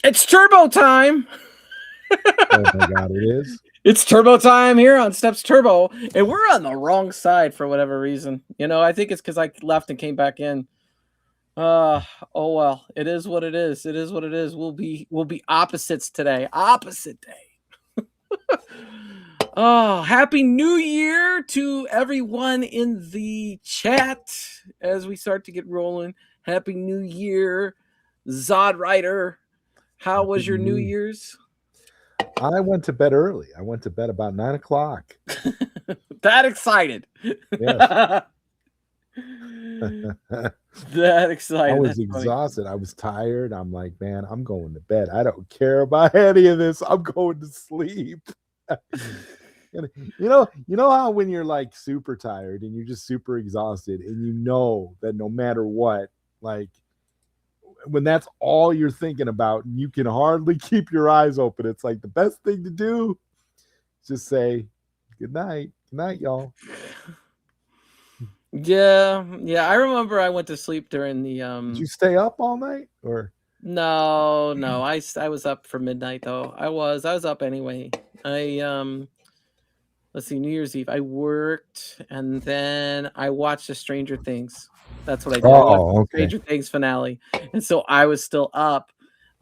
It's turbo time. Oh my God, it is. It's turbo time here on Steps Turbo, and we're on the wrong side for whatever reason. I think it's because I left and came back in. Uh oh well, it is what it is. It is what it is. We'll be opposites today. Opposite day. Oh, happy new year to everyone in the chat as we start to get rolling. Happy new year, Zod Rider. How was your New Year's? I went to bed early. I went to bed about 9 o'clock. That excited. Yes. That excited. I was That's funny. exhausted. I was tired. I'm like, man, I'm going to bed. I don't care about any of this. I'm going to sleep. And you know how when you're like super tired and you're just super exhausted and you know that no matter what, like when that's all you're thinking about, you can hardly keep your eyes open. It's like the best thing to do is just say good night. Good night, y'all. Yeah. I remember I went to sleep during the Did you stay up all night or No. I was up for midnight though. I was up anyway. Let's see, New Year's Eve. I worked and then I watched the Stranger Things. That's what I did. I watched the Stranger Things finale. And so I was still up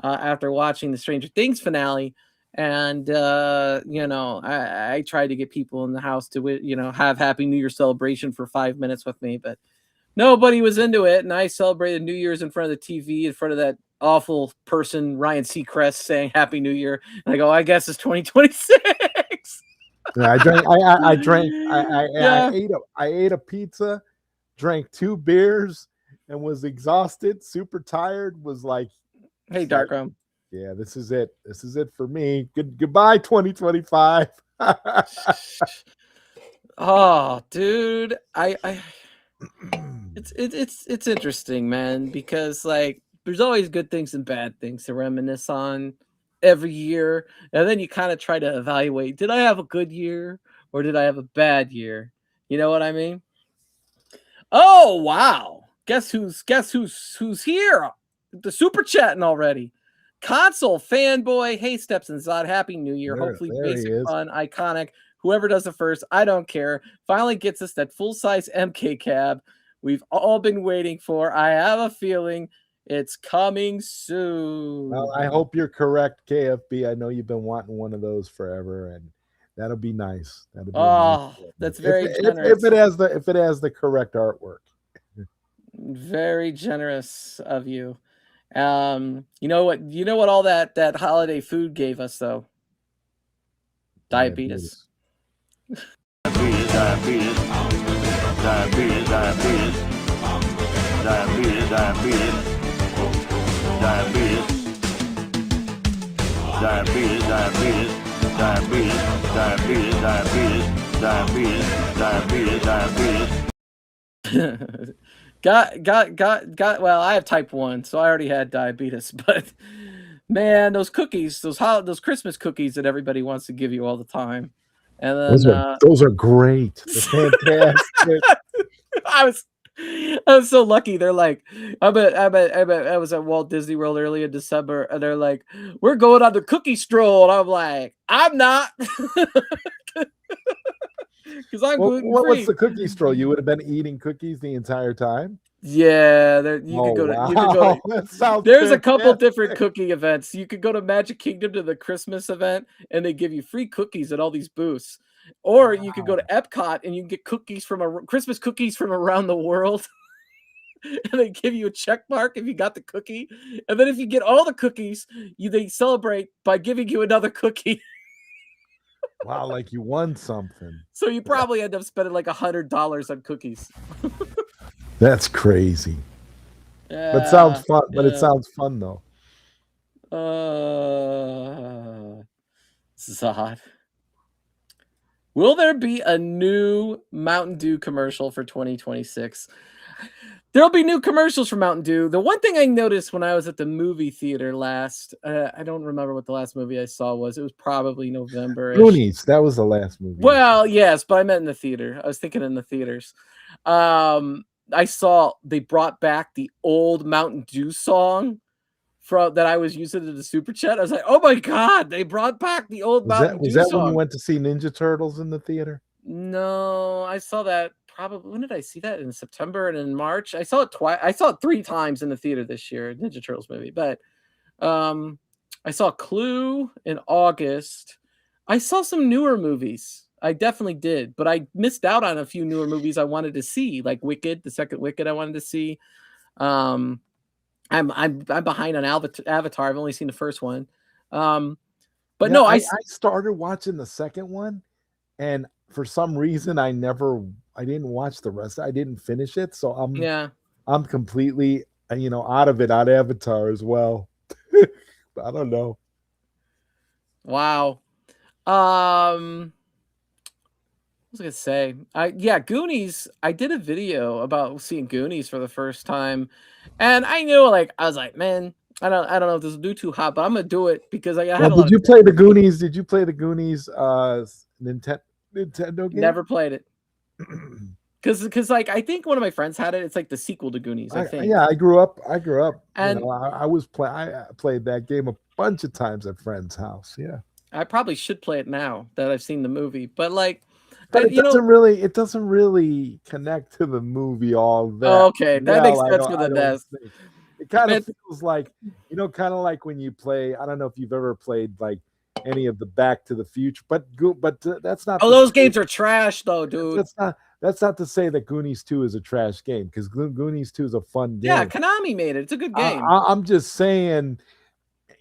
after watching the Stranger Things finale. And I tried to get people in the house to have Happy New Year celebration for 5 minutes with me, but nobody was into it. And I celebrated New Year's in front of the TV, in front of that awful person, Ryan Seacrest, saying Happy New Year. And I go, I guess it's 2026. Yeah, I ate a pizza, drank 2 beers, and was exhausted, super tired, was like, hey, Darkroom. Yeah, this is it. This is it for me. Goodbye, 2025. Oh, dude. It's interesting, man, because like there's always good things and bad things to reminisce on every year, and then you kind of try to evaluate, did I have a good year or did I have a bad year? You know what I mean? Oh wow, guess who's here, the super chatting already. Console fanboy, hey Steps and Zod, happy new year. Hopefully basic, fun, iconic. Whoever does it first, I don't care, finally gets us that full-size MK cab we've all been waiting for. I have a feeling it's coming soon. Well, I hope you're correct, KFB. I know you've been wanting one of those forever, and that'll be nice. That'll be nice. That's very generous. If it has the correct artwork. Very generous of you. You know what all that holiday food gave us though? Diabetes. Got well, I have type 1, so I already had diabetes, but man, those cookies, those Christmas cookies that everybody wants to give you all the time. And then those are great. They're fantastic. I was so lucky. They're like, I was at Walt Disney World early in December, and they're like, we're going on the cookie stroll, and I'm like, I'm not. Because I'm gluten-free. What's the cookie stroll? You would have been eating cookies the entire time? Yeah, you could go to there's a couple different cookie events. You could go to Magic Kingdom to the Christmas event, and they give you free cookies at all these booths. Or you could go to Epcot and you can get Christmas cookies from around the world. And they give you a check mark if you got the cookie. And then if you get all the cookies, they celebrate by giving you another cookie. Wow, like you won something. So you probably end up spending like $100 on cookies. That's crazy. Yeah, it sounds fun, but it sounds fun though. Zod. Will there be a new Mountain Dew commercial for 2026? There'll be new commercials for Mountain Dew. The one thing I noticed when I was at the movie theater last, I don't remember what the last movie I saw was. It was probably November. Goonies, that was the last movie. Well, yes, but I meant in the theater. I was thinking in the theaters. I saw they brought back the old Mountain Dew song from that I was using in the super chat. I was like, oh my god, they brought back the old Was that Mountain was Dew that when you song. went to see Ninja Turtles in the theater? No, I saw that probably when did I see that? In September and in March. I saw it twice. I saw it 3 times in the theater this year, Ninja Turtles movie. But um I saw Clue in August. I saw some newer movies. I definitely did, but I missed out on a few newer movies I wanted to see, like Wicked, the second Wicked I wanted to see. Um I'm behind on Avatar. I've only seen the first one. Um but Yeah, no, I started watching the second one, and for some reason I didn't watch the rest. I didn't finish it, so yeah. I'm completely out of it on Avatar as well. I don't know. Wow. Um was I gonna say? Yeah, Goonies. I did a video about seeing Goonies for the first time, and I knew like I was like, man, I don't know if this will do too hot, but I'm gonna do it because I Well, had a lot did of you play the Goonies? Did you play the Goonies Nintendo game? never played it because like I think one of my friends had it. It's like the sequel to Goonies, I think, Yeah, I grew up. and I played that game a bunch of times at friends' house. Yeah, I probably should play it now that I've seen the movie. But like, but you know, it doesn't really connect to the movie all that okay, that makes well. sense for I the don't NES. think it kind of Man, feels like kind of like when you play. I don't know if you've ever played like any of the Back to the Future, that's not oh, to those say games are trash though, dude. that's not to say that Goonies 2 is a trash game, because Goonies 2 is a fun Yeah, game. Konami made it. It's a good game. I'm just saying,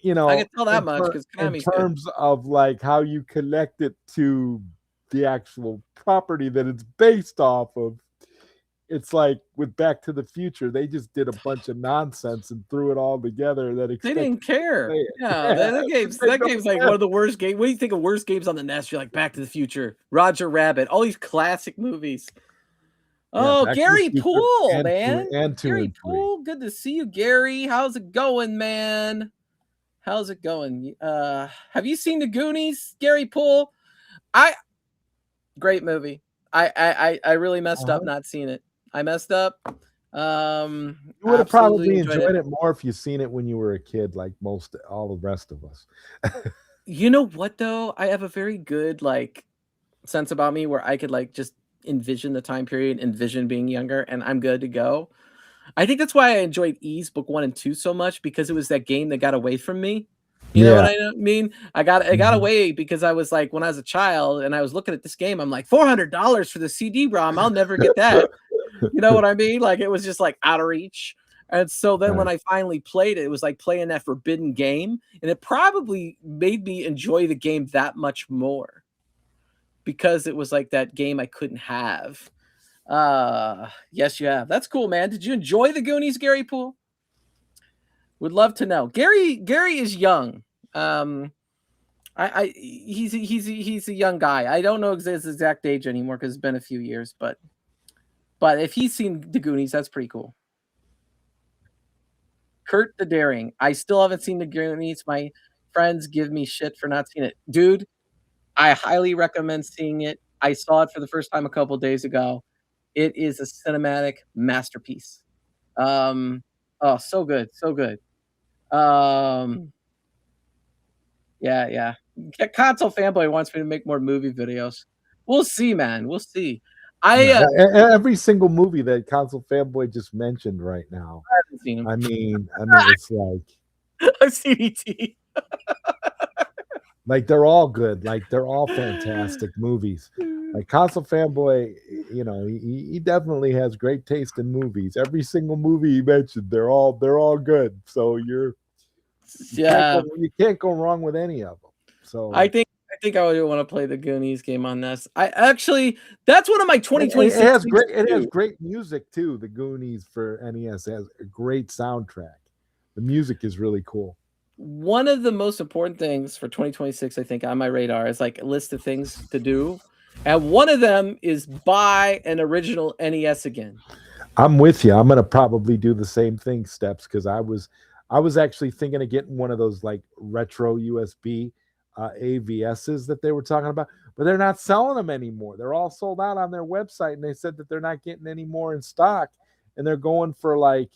I can tell that much because in Konami's good. terms of like how you connect it to the actual property that it's based off of, it's like with Back to the Future, they just did a bunch of nonsense and threw it all together and then They expected didn't care. to play it. Yeah, Yeah, that game's like one of the worst games. What do you think of worst games on the NES? You're like Back to the Future, Roger Rabbit, all these classic movies. Yeah, Oh, Back to the Gary Future Poole, and man. two Gary and three. Poole, good to see you, Gary. How's it going, man? How's it going? Have you seen the Goonies, Gary Poole? I Great movie. I really messed up Uh-huh. not seeing it. I messed up. You would have Absolutely probably enjoyed it. enjoyed it more if you seen it when you were a kid, like most all the rest of us. You know what though? I have a very good like sense about me where I could like just envision the time period, envision being younger, and I'm good to go. I think that's why I enjoyed Ease Book 1 and 2 so much because it was that game that got away from me. You know what Yeah. I mean? I got Mhm. away because I was like when I was a child and I was looking at this game, I'm like $400 for the CD-ROM. I'll never get that. You know what I mean? Like it was just like out of reach. And so then when Right. I finally played it, it was like playing that forbidden game, and it probably made me enjoy the game that much more because it was like that game I couldn't have. Yes, you have. That's cool, man. Did you enjoy the Goonies, Gary Poole? Would love to know. Gary is young. Um, he's a young guy. I don't know his exact age anymore because it's been a few years, but if he's seen the Goonies, that's pretty cool. Kurt the Daring. I still haven't seen the Goonies. My friends give me shit for not seeing it, dude. I highly recommend seeing it. I saw it for the first time a couple days ago. It is a cinematic masterpiece. Oh, so good, so good. Um, yeah. Console Fanboy wants me to make more movie videos. We'll see, man. We'll see. I Yeah, every single movie that Console Fanboy just mentioned right now. haven't seen him. It's like I've seen ET. they're all good. Like they're all fantastic movies. Like Console Fanboy, he definitely has great taste in movies. Every single movie he mentioned, they're all good. So Yeah, you can't go wrong with any of them. I So think I think I would want to play the Goonies game on this. I actually that's one of my it 2026 things it to has do. great music too. The Goonies for NES has a great soundtrack. The music is really cool. One of the most important things for 2026, I think, on my radar is like a list of things to do. And one of them is buy an original NES again. I'm with you. I'm gonna probably do the same thing, Steps, because I was actually thinking of getting one of those like retro USB AVSs that they were talking about, but they're not selling them anymore. They're all sold out on their website, and they said that they're not getting any more in stock, and they're going for like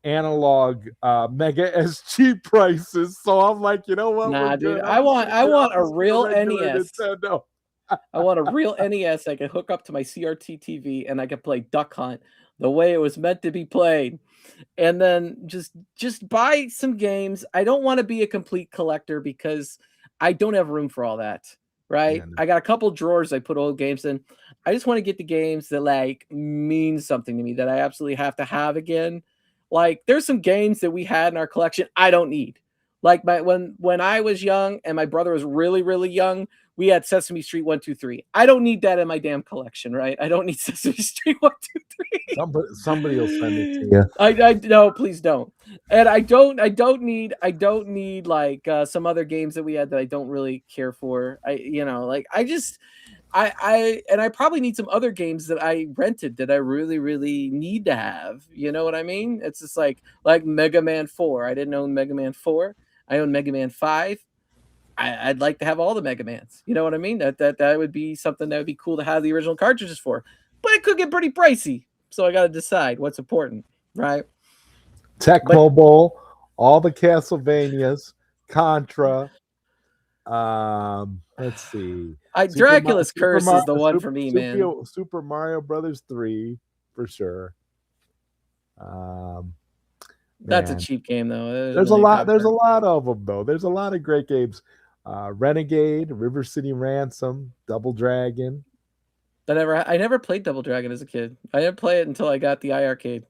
analog Mega SG prices. So I'm like, you know what, we're Nah, dude, good. I'm just gonna I get want I'm a just get a real regular NES. Nintendo. I want a real NES I can hook up to my CRT TV and I can play Duck Hunt the way it was meant to be played. And then just buy some games. I don't want to be a complete collector because I don't have room for all that. Yeah, Right? no. I got a couple drawers I put old games in. I just want to get the games that like mean something to me that I absolutely have to have again. Like there's some games that we had in our collection I don't need. Like my when I was young and my brother was really young, we had Sesame Street 1, 2, 3. I don't need that in my damn collection, right? I don't need Sesame Street 1, 2, 3. Somebody will send it to you. I no, please don't. And I don't need like some other games that we had that I don't really care for. Like I just I probably need some other games that I rented that I really need to have. You know what I mean? It's just like Mega Man 4. I didn't own Mega Man 4. I own Mega Man 5. I'd like to have all the Mega Mans. You know what I mean? That would be something that would be cool to have the original cartridges for. But it could get pretty pricey. So I got to decide what's important, right? But Tecmo Bowl, all the Castlevanias, Contra. Let's see, Dracula's Super Curse Mario, is the one for me, man. Super Mario Brothers 3 for sure. Um, That's a Man, cheap game though. It doesn't there's a really lot. have There's a for. lot of them though. There's a lot of great games. Renegade, River City Ransom, Double Dragon. I never played Double Dragon as a kid. I didn't play it until I got the iArcade.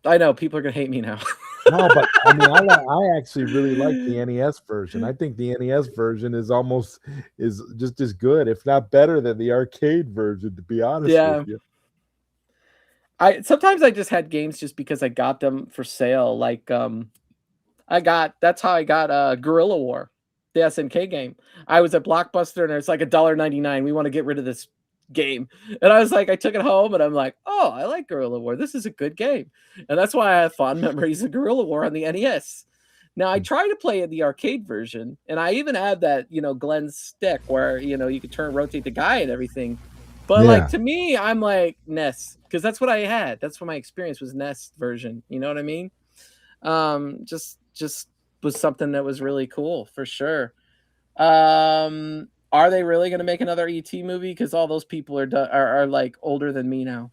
I know people are gonna hate me now. No, but I mean, I actually really like the NES version. I think the NES version is just as good, if not better, than the arcade version. To be honest with Yeah. you. I sometimes I just had games just because I got them for sale. Like I got that's how I got Guerrilla War, the SNK game. I was at Blockbuster and it's like $1.99. We want to get rid of this game. And I was like, I took it home and I'm like, oh, I like Guerrilla War. This is a good game. And that's why I have fond memories of Guerrilla War on the NES. Now I try to play the arcade version, and I even had that, Glenn's stick where, you could rotate the guy and everything. But like Yeah. to me, I'm like NES because that's what I had. That's what my experience was NES version. You know what I mean? Just was something that was really cool for sure. Are they really going to make another ET movie? Because all those people are like older than me now.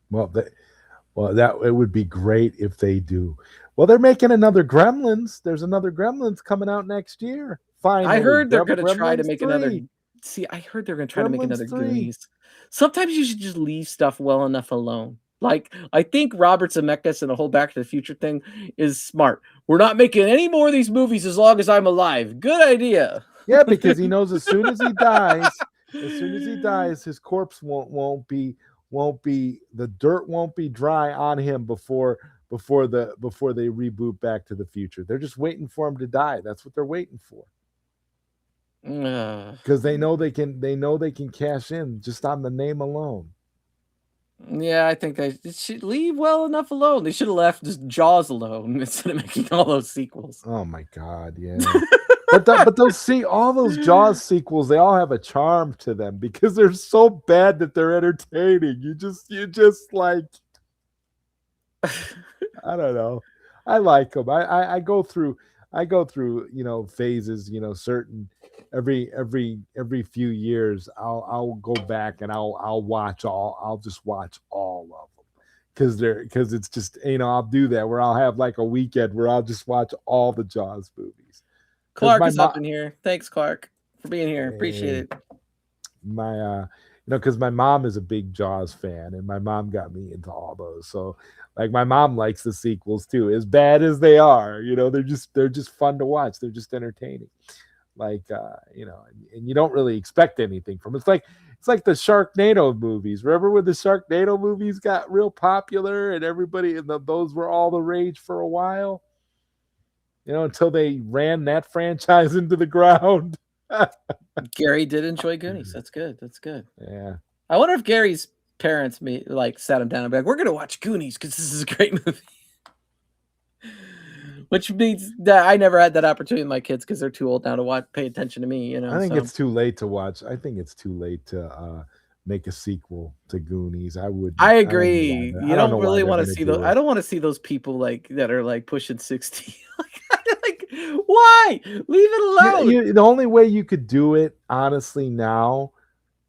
Well, that it would be great if they do. Well, they're making another Gremlins. There's another Gremlins coming out next year. I Finally, heard they're going to try to Gremlins make another. 3. See, I heard they're going to try to make Gremlins another 3. Goonies. Sometimes you should just leave stuff well enough alone. Like I think Robert Zemeckis and the whole Back to the Future thing is smart. We're not making any more of these movies as long as I'm alive. Good idea. Yeah, because he knows as soon as he dies, his corpse won't be the dirt won't be dry on him before they reboot Back to the Future. They're just waiting for him to die. That's what they're waiting for. Because they know they can cash in just on the name alone. Yeah, I think they should leave well enough alone. They should have left just Jaws alone instead of making all those sequels. Oh my god, yeah. But those see all those Jaws sequels, they all have a charm to them because they're so bad that they're entertaining. You just like I don't know. I like them. I go through phases. Certain every few years I'll go back and I'll just watch all of them because it's just I'll do that where I'll have like a weekend where I'll just watch all the Jaws movies because Clark my is up mom in here. Thanks, Clark, for being here. Appreciate eh, it. my because my mom is a big Jaws fan and my mom got me into all those. So like my mom likes the sequels too, as bad as they are. They're just fun to watch. They're just entertaining. Like and you don't really expect anything from it. It's like the Sharknado movies. Remember when the Sharknado movies got real popular and everybody and those were all the rage for a while? Until they ran that franchise into the ground. Gary did enjoy Goonies. That's good. That's good. Yeah. I wonder if Gary's parents sat him down and be like, "We're gonna watch Goonies because this is a great movie." Which means that I never had that opportunity with my kids because they're too old now to pay attention to me. I think So it's too late to watch. I think it's too late to make a sequel to Goonies. I wouldn't. I I don't know why agree. they're. I You don't don't know why really they're wanna gonna see those. do I it. don't wanna see those people, like, that are, like, pushing 60. Like, why? Leave it alone. The only way you could do it honestly now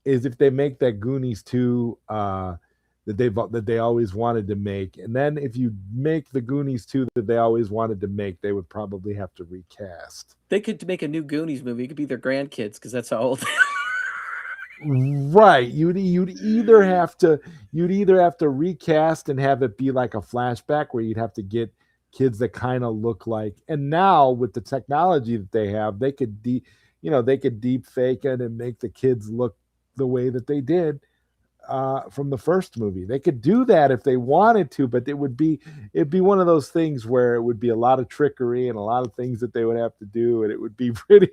is if they make that Goonies 2 that they always wanted to make. And then if you make the Goonies 2 that they always wanted to make, they would probably have to recast. They could make a new Goonies movie. It could be their grandkids because that's how old. Right. You'd either have to recast and have it be like a flashback where you'd have to get kids that kind of look like, and now with the technology that they have, they could deep fake it and make the kids look the way that they did from the first movie. They could do that if they wanted to, but it'd be one of those things where it would be a lot of trickery and a lot of things that they would have to do, and it would be pretty.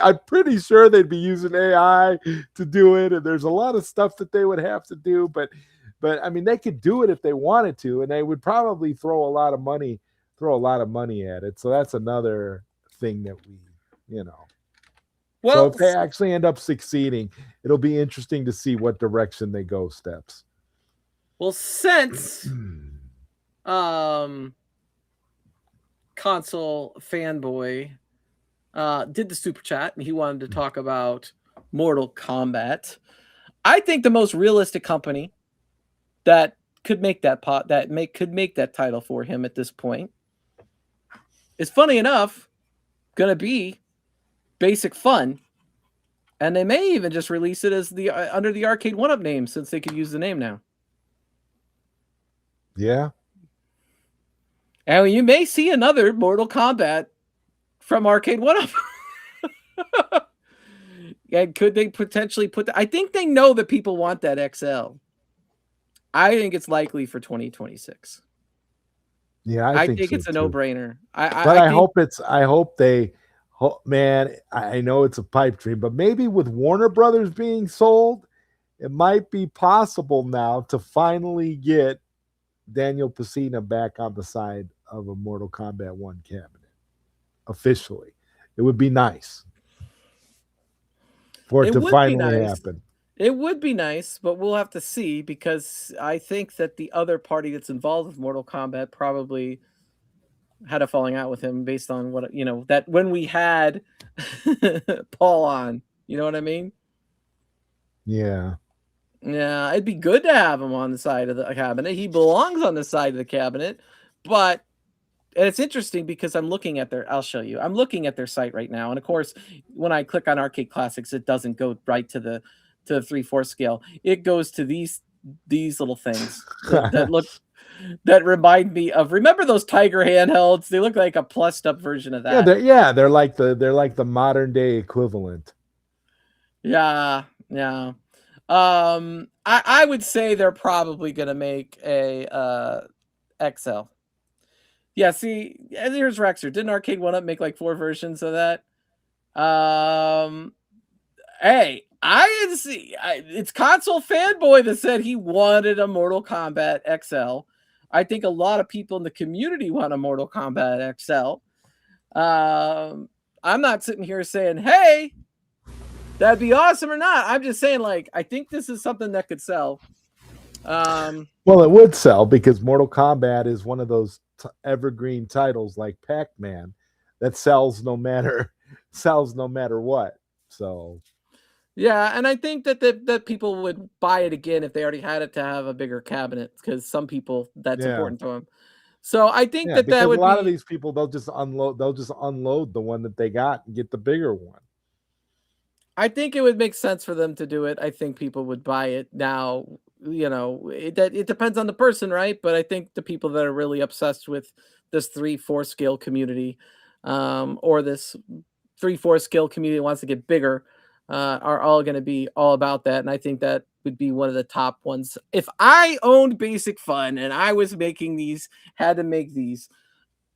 I'm pretty sure they'd be using AI to do it, and there's a lot of stuff that they would have to do, but I mean they could do it if they wanted to, and they would probably throw a lot of money at it. So that's another thing that you know. So Well, if they actually end up succeeding, it'll be interesting to see what direction they go. Steps. since um console fanboy did the super chat and he wanted to talk about Mortal Kombat. I think the most realistic company that could make that could make that title for him at this point is, funny enough, gonna be Basic Fun, and they may even just release it as the under the Arcade One Up name since they could use the name now. Yeah. And you may see another Mortal Kombat from Arcade One Up. And could they potentially put I think they know that people want that XL. I think it's likely for 2026. Yeah, I I think think so it's a too. no-brainer. But I think I hope they, man, I know it's a pipe dream, but maybe with Warner Brothers being sold, it might be possible now to finally get Daniel Pesina back on the side of a Mortal Kombat 1 cabinet officially. It would be nice for it it to would be finally nice. happen. It would be nice, but we'll have to see because I think that the other party that's involved with Mortal Kombat probably had a falling out with him based on what that when we had Paul on, you know what I mean? Yeah. Yeah, it'd be good to have him on the side of the cabinet. He belongs on the side of the cabinet, but and it's interesting because I'll show you. I'm looking at their site right now. And of course, when I click on Arcade Classics, it doesn't go right to the 3/4 scale. It goes to these little things that remind me of, remember those Tiger handhelds? They look like a plussed up version of that. They're like the modern day equivalent. Yeah, yeah. I would say they're probably gonna make a XL. Yeah, see, and here's Rexer. Didn't Arcade One Up make like 4 versions of that? Um, hey, I didn't see. It's console fanboy that said he wanted a Mortal Kombat XL. I think a lot of people in the community want a Mortal Kombat XL. I'm not sitting here saying, "Hey, that'd be awesome" or not. I'm just saying, like, I think this is something that could sell. Well, it would sell because Mortal Kombat is one of those evergreen titles like Pac-Man that sells no matter what. So Yeah, and I think that people would buy it again if they already had it to have a bigger cabinet because some people that's yeah, important to them. So I think yeah, that because a would lot of be. these people they'll just unload the one that they got and get the bigger one. I think it would make sense for them to do it. I think people would buy it now. It depends on the person, right? But I think the people that are really obsessed with this 3/4 scale community, or this 3/4 scale community wants to get bigger, are all going to be all about that. And I think that would be one of the top ones. If I owned Basic Fun and I was making these, had to make these,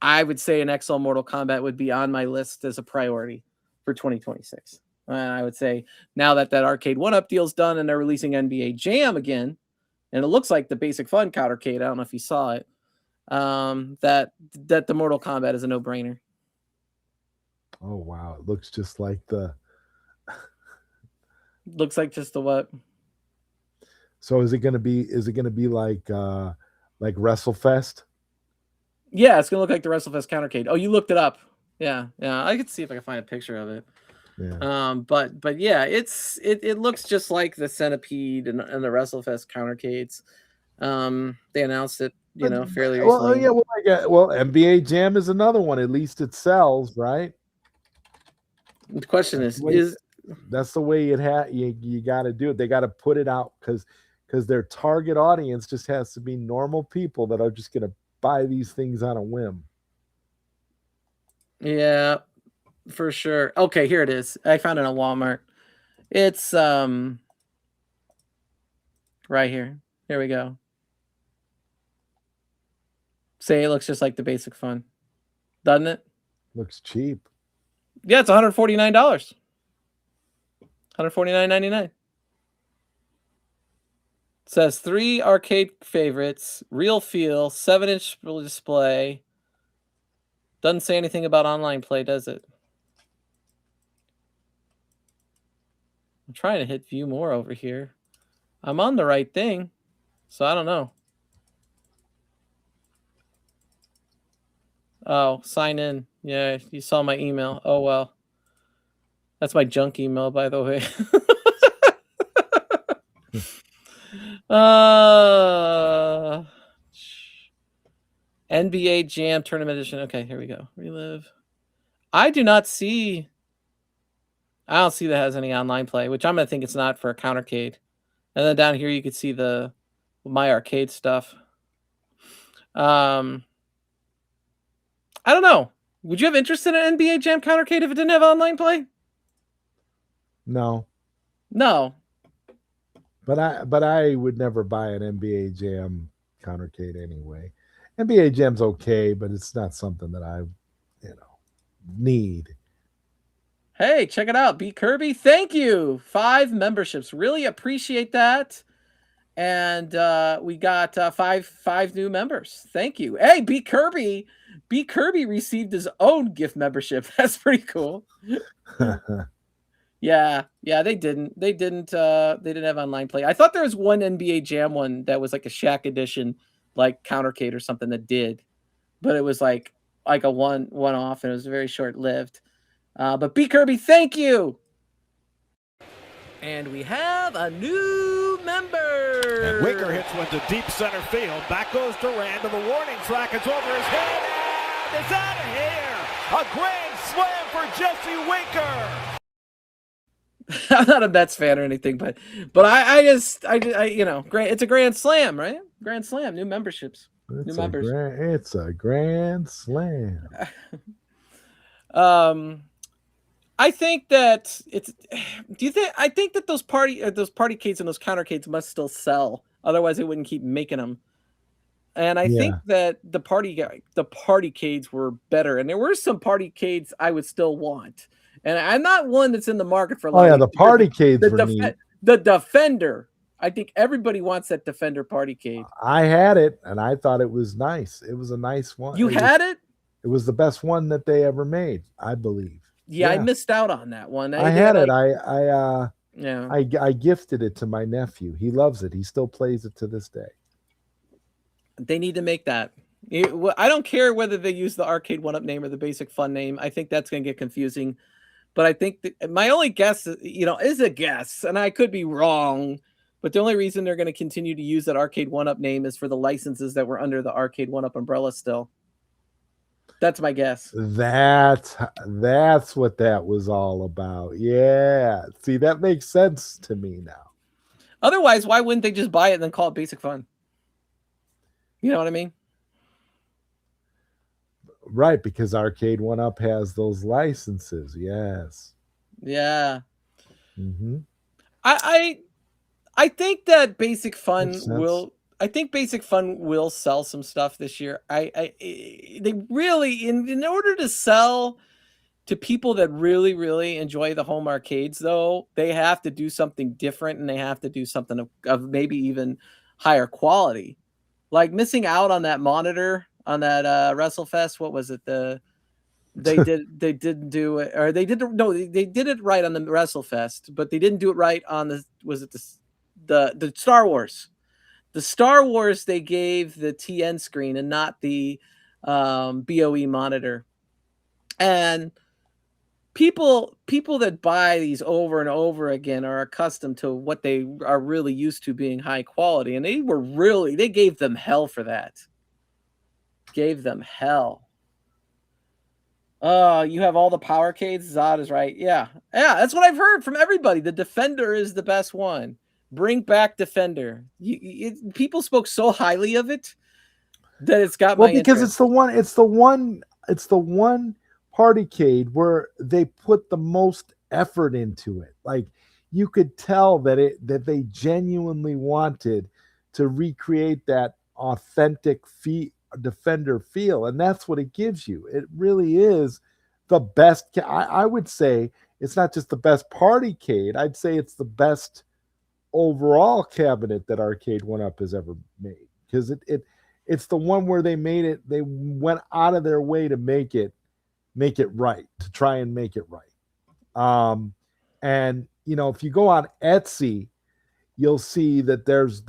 I would say an XL Mortal Kombat would be on my list as a priority for 2026. I would say now that Arcade One Up deal's done and they're releasing NBA Jam again, and it looks like the Basic Fun arcade. I don't know if you saw it. That the Mortal Kombat is a no brainer. Oh wow, it looks just like the Looks like just the what? So is it gonna be like WrestleFest? Yeah, it's gonna look like the WrestleFest countercade. Oh, you looked it up. Yeah, yeah. I could see if I can find a picture of it. Yeah. But yeah, it looks just like the Centipede and the WrestleFest countercades. They announced it, fairly Well, recently. yeah, well, NBA Jam is another one. At least it sells, right? The question That's is, the way that's the way you got to do it. They got to put it out because their target audience just has to be normal people that are just going to buy these things on a whim. yeah, for sure. Okay, here it is. I found it on Walmart. It's right here. Here we go. Say it looks just like the basic fun, doesn't it? Looks cheap. Yeah, it's $149. 149.99. Says 3 arcade favorites, real feel, 7-inch display. Doesn't say anything about online play, does it? I'm trying to hit view more over here. I'm on the right thing, so I don't know. Oh, sign in. Yeah, you saw my email. Oh well. That's my junk email, by the way. uh NBA Jam Tournament Edition. Okay, here we go. Relive. I do not see. I don't see that has any online play, which I'm gonna think it's not for a countercade. And then down here you can see the my arcade stuff. Um, I don't know. Would you have interest in an NBA Jam countercade if it didn't have online play? No, No. but I would never buy an NBA Jam countercade anyway. NBA Jam's okay, but it's not something that need. Hey, check it out. B Kirby, thank you. 5 memberships. Really appreciate that. And we got five new members. Thank you. Hey, B Kirby. B Kirby received his own gift membership. That's pretty cool. Yeah, they didn't. They didn't have online play. I thought there was one NBA Jam one that was like a Shaq edition, like countercade or something that did, but it was like a one off, and it was very short lived. But B Kirby, thank you. And we have a new member. And Winker hits one to deep center field. Back goes Durant to the warning track. It's over his head, and it's out of here. A grand slam for Jesse Winker. I'm not a Mets fan or anything, but I just it's a grand slam, right? Grand slam, new memberships, new members. It's a grand slam. I think that it's. Do you think? I think that those partycades and those countercades must still sell. Otherwise, they wouldn't keep making them. And I think that the partycades were better, and there were some partycades I would still want. And I'm not one that's in the market for. Oh yeah, the partycades were neat. The Defender. I think everybody wants that Defender partycade. I had it, and I thought it was nice. It was a nice one. You had it? It was the best one that they ever made, I believe. Yeah, I missed out on that one. I had it. I gifted it to my nephew. He loves it. He still plays it to this day. They need to make that. I don't care whether they use the Arcade 1-Up name or the Basic Fun name. I think that's going to get confusing. But I think my only guess, is a guess, and I could be wrong. But the only reason they're going to continue to use that Arcade 1-Up name is for the licenses that were under the Arcade 1-Up umbrella still. That's my guess. That's what that was all about. Yeah. See, that makes sense to me now. Otherwise, why wouldn't they just buy it and then call it Basic Fun? You know what I mean? Right, because Arcade 1-Up has those licenses. Yes. Yeah. Mm-hmm. I think that Basic Fun will. I think Basic Fun will sell some stuff this year. They really in order to sell to people that really, really enjoy the home arcades, though, they have to do something different, and they have to do something of maybe even higher quality. Like missing out on that monitor on that WrestleFest. What was it? They didn't do it, or they did it right on the WrestleFest, but they didn't do it right on the the Star Wars. The Star Wars, they gave the TN screen and not the BOE monitor. And people that buy these over and over again are accustomed to what they are really used to being high quality, and they gave them hell for that. Gave them hell. You have all the power cades. Zod is right. Yeah, that's what I've heard from everybody. The Defender is the best one. Bring back Defender. People spoke so highly of it that it's got my because interest. it's the one partycade where they put the most effort into it. Like, you could tell that they genuinely wanted to recreate that authentic Defender feel, and that's what it gives you. It really is the best. I would say it's not just the best partycade. I'd say it's the best overall cabinet that Arcade 1-Up has ever made, because it's the one where they went out of their way to make it right, to try and make it right. And if you go on Etsy, you'll see that there's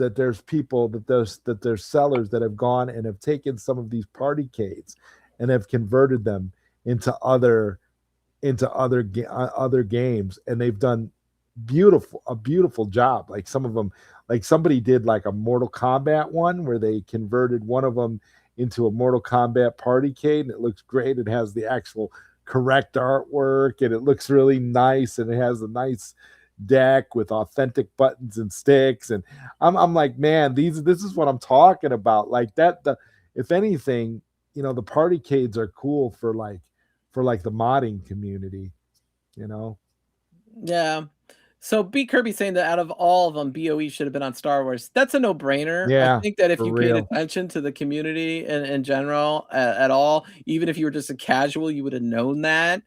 people, that there's sellers that have gone and have taken some of these partycades and have converted them into other games, and they've done a beautiful job. Like, some of them, like somebody did like a Mortal Kombat one where they converted one of them into a Mortal Kombat partycade, and it looks great. It has the actual correct artwork, and it looks really nice, and it has a nice deck with authentic buttons and sticks. And I'm like, man, this is what I'm talking about. Like that. If anything, the partycades are cool for the modding community. Yeah. So B Kirby saying that out of all of them, BOE should have been on Star Wars. That's a no-brainer. I Yeah, think that if for you paid real. attention to the community in general at all, even if you were just a casual, you would have known that.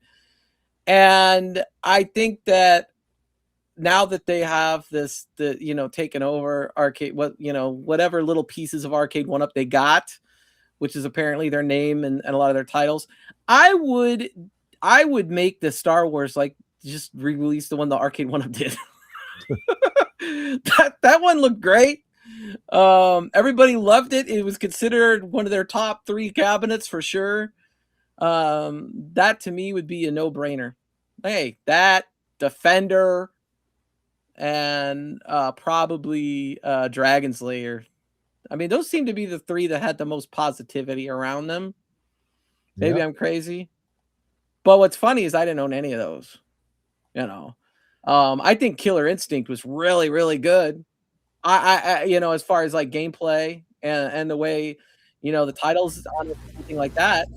And I think that now that they have taken over Arcade, whatever little pieces of Arcade 1-Up they got, which is apparently their name and a lot of their titles, I would make the Star Wars like just re-release the one the Arcade 1-Up did. that one looked great. Everybody loved it. It was considered one of their top 3 cabinets for sure. That to me would be a no-brainer. Hey, that Defender and probably Dragon's Lair. I mean, those seem to be the 3 that had the most positivity around them. Maybe I'm crazy, but what's funny is I didn't own any of those. I think Killer Instinct was really, really good. I as far as like gameplay and the way, the titles on it, everything like that.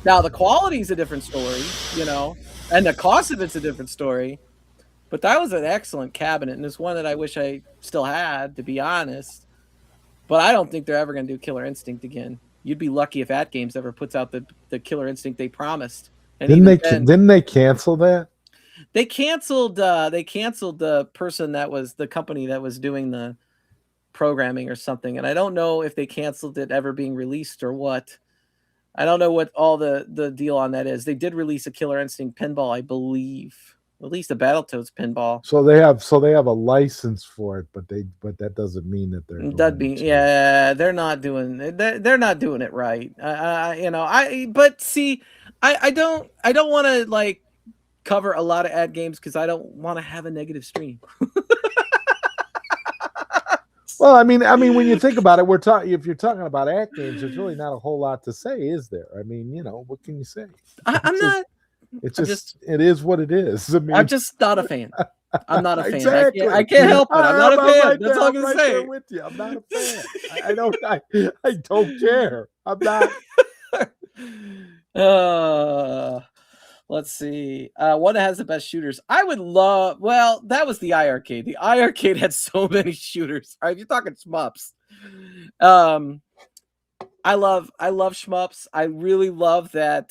Now the quality is a different story, and the cost of it's a different story. But that was an excellent cabinet, and it's one that I wish I still had, to be honest. But I don't think they're ever going to do Killer Instinct again. You'd be lucky if At Games ever puts out the Killer Instinct they promised. And didn't they cancel that? They canceled the person that was the company that was doing the programming or something. And I don't know if they canceled it ever being released or what. I don't know what all the deal on that is. They did release a Killer Instinct pinball, I believe. At least a Battletoads pinball. So they have a license for it, but that doesn't mean that they're they're not doing it. They're not doing it right. But see, I don't want to like cover a lot of ad games because I don't want to have a negative stream. Well, I mean, when you think about it, if you're talking about ad games, there's really not a whole lot to say, is there? I mean, what can you say? It is what it is. I mean, I'm just not a fan. I'm not a fan. Exactly. I can't help it. I'm not a fan. Right. That's all I'm gonna say. There with you. I'm not a fan. I don't care. I'm not. Let's see. What has the best shooters? I would love. Well, that was the iArcade. The iArcade had so many shooters. All right, if you're talking shmups. I love shmups. I really love that.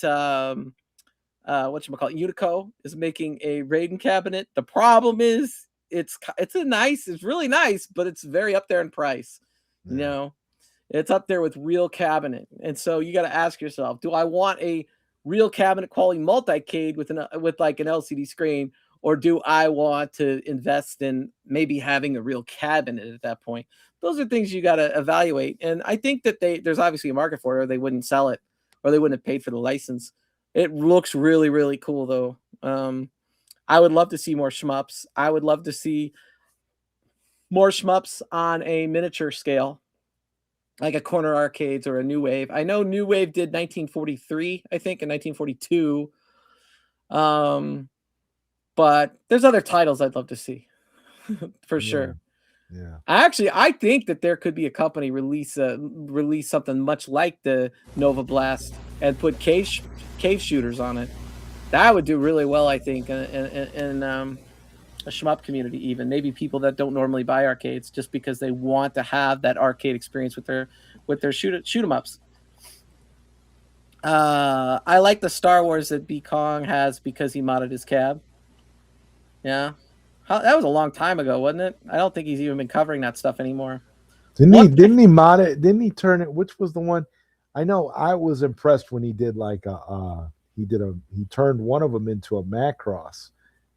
Unico is making a Raiden cabinet. The problem is it's really nice, but it's very up there in price. Yeah. It's up there with real cabinet. And so you got to ask yourself, do I want a real cabinet quality multi-cade with like an LCD screen, or do I want to invest in maybe having a real cabinet at that point? Those are things you got to evaluate. And I think that there's obviously a market for it, or they wouldn't sell it, or they wouldn't have paid for the license. It looks really, really cool though. I would love to see more shmups. I would love to see more shmups on a miniature scale, like a corner arcades or a new wave. I know new wave did 1943, I think, and 1942. Um, but there's other titles I'd love to see for Yeah. sure. Yeah. I think that there could be a company release something much like the Nova Blast and put cave shooters on it. That would do really well, I think, in a shmup community. Even maybe people that don't normally buy arcades just because they want to have that arcade experience with their shoot 'em ups. I like the Star Wars that B Kong has because he modded his cab. Yeah, that was a long time ago, wasn't it? I don't think he's even been covering that stuff anymore. Didn't he? One Didn't he mod it? Didn't he turn it? Which was the one? I know. I was impressed when he did like a. He turned one of them into a Macross,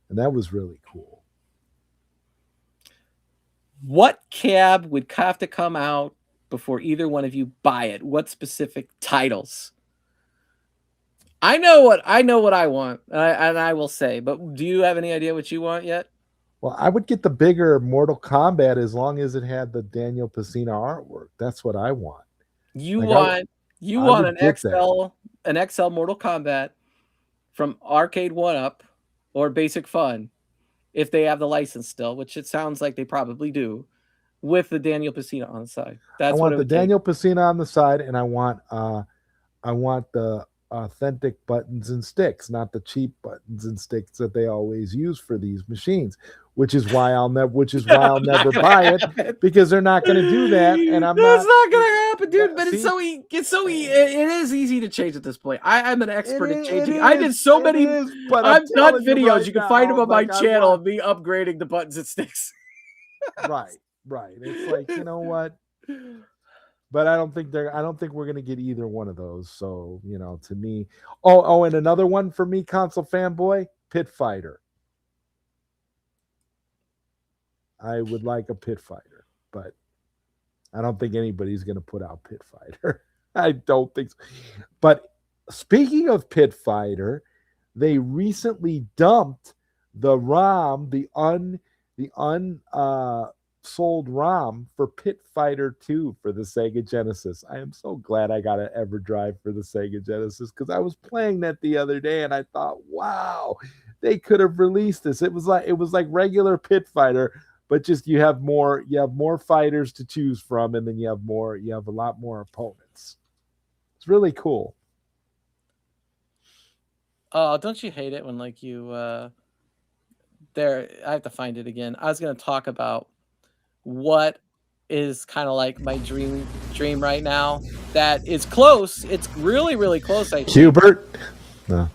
and that was really cool. What cab would have to come out before either one of you buy it? What specific titles? I know what I want, and I will say. But do you have any idea what you want yet? Well, I would get the bigger Mortal Kombat as long as it had the Daniel Pacina artwork. That's what I want. You Like want you I want would get that. An XL Mortal Kombat from Arcade One Up or Basic Fun, if they have the license still, which it sounds like they probably do, with the Daniel Pacina on the side. I That's what want it the would take. Daniel Pacina on the side, and I want the authentic buttons and sticks, not the cheap buttons and sticks that they always use for these machines. Which is why I'll never buy it because they're not going to do that, and I'm That's not. not gonna happen, dude. But See, it's so it is easy to change at this point. I'm an expert at changing. I did so it many. is. But I'm I've done telling you videos. right You can find them now, on my like I channel want of me upgrading the buttons and sticks. right, right. It's like you know what. But I don't think they're. I don't think we're gonna get either one of those. So to me, and another one for me, console fanboy, Pit Fighter. I would like a Pit Fighter, but I don't think anybody's gonna put out Pit Fighter. I don't think so. But speaking of Pit Fighter, they recently dumped the ROM, the sold ROM for Pit Fighter 2 for the Sega Genesis. I am so glad I got an EverDrive for the Sega Genesis because I was playing that the other day and I thought, wow, they could have released this. It was like regular Pit Fighter, but just you have more fighters to choose from, and then you have a lot more opponents. It's really cool. Oh, don't you hate it when like you there? I have to find it again. I was gonna talk about what is kind of like my dream right now. That is close. It's really really close. I think. Hubert? No.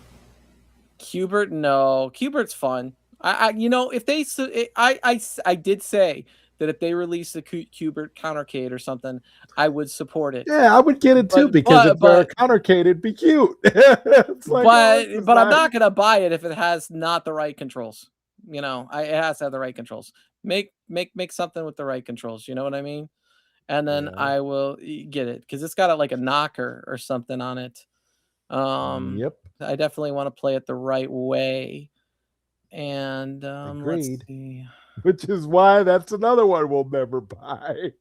Cubert, no. Cubert's fun. If they, I did say that if they release a Cubert countercade or something, I would support it. Yeah, I would get it too because if they're a countercade, it'd be cute. It's like, but I'm not gonna buy it if it has not the right controls. It has to have the right controls. Make something with the right controls. You know what I mean? And then Yeah. I will get it because it's got like a knocker or something on it. Yep. I definitely want to play it the right way. And let's Agreed. see. Which is why that's another one we'll never buy.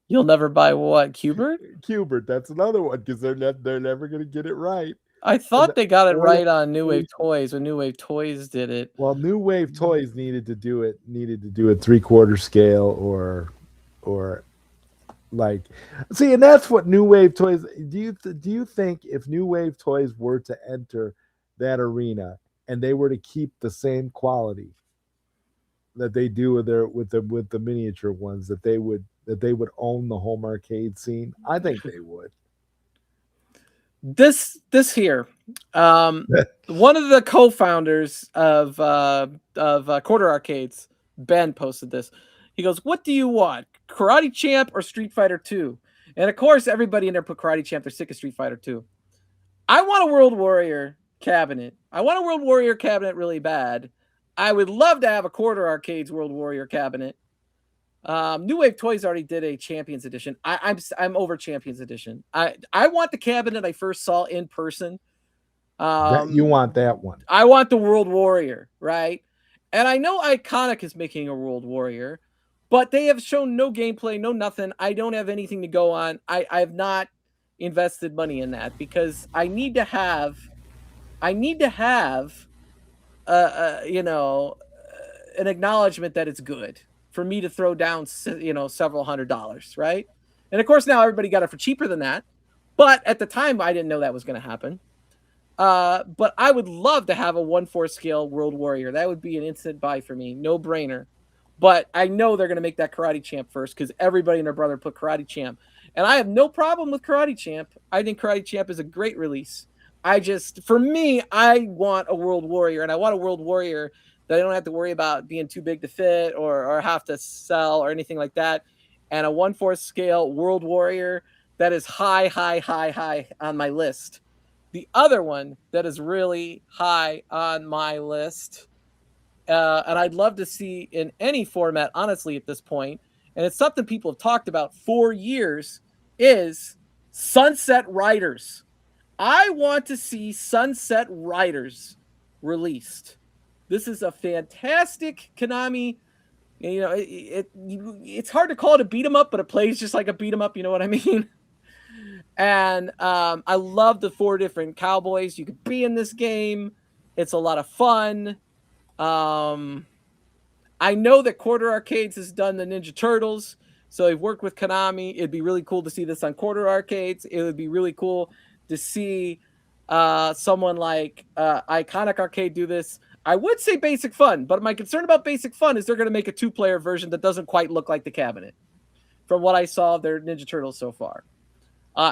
You'll never buy what, Cubert? Cubert, that's another one because they're never going to get it right. I thought they got it or right on New Wave Toys when New Wave Toys did it. Well, New Wave Toys needed to do it 3/4 scale or like see, and that's what New Wave Toys. Do you think if New Wave Toys were to enter that arena and they were to keep the same quality that they do with the miniature ones, that they would own the home arcade scene? I think they would. This here, one of the co-founders of Quarter Arcades, Ben, posted this. He goes, "What do you want, Karate Champ or Street Fighter 2?" And of course, everybody in there put Karate Champ. They're sick of Street Fighter 2. I want a World Warrior cabinet. I want a World Warrior cabinet really bad. I would love to have a Quarter Arcades World Warrior cabinet. New Wave Toys already did a Champions Edition. I'm over Champions Edition. I want the cabinet I first saw in person. That you want that one. I want the World Warrior, right? And I know Iconic is making a World Warrior, but they have shown no gameplay, no nothing. I don't have anything to go on. I have not invested money in that because I need to have you know, an acknowledgement that it's good for me to throw down, you know, several $100s, right? And of course now everybody got it for cheaper than that, but at the time I didn't know that was going to happen. But I would love to have a 1/4 scale World Warrior. That would be an instant buy for me, no brainer. But I know they're going to make that Karate Champ first because everybody and their brother put Karate Champ, and I have no problem with Karate Champ. I think Karate Champ is a great release. For me, I want a World Warrior, and I want a World Warrior that I don't have to worry about being too big to fit or have to sell or anything like that. And a 1/4 scale World Warrior that is high on my list. The other one that is really high on my list, and I'd love to see in any format, honestly, at this point, and it's something people have talked about for years, is Sunset Riders. I want to see Sunset Riders released. This is a fantastic Konami. You know, it's hard to call it a beat 'em up, but it plays just like a beat 'em up. You know what I mean? And I love the 4 different cowboys you could be in this game. It's a lot of fun. I know that Quarter Arcades has done the Ninja Turtles, so they've worked with Konami. It'd be really cool to see this on Quarter Arcades. It would be really cool to see someone like Iconic Arcade do this. I would say Basic Fun, but my concern about Basic Fun is they're going to make a 2-player version that doesn't quite look like the cabinet from what I saw of their Ninja Turtles so far.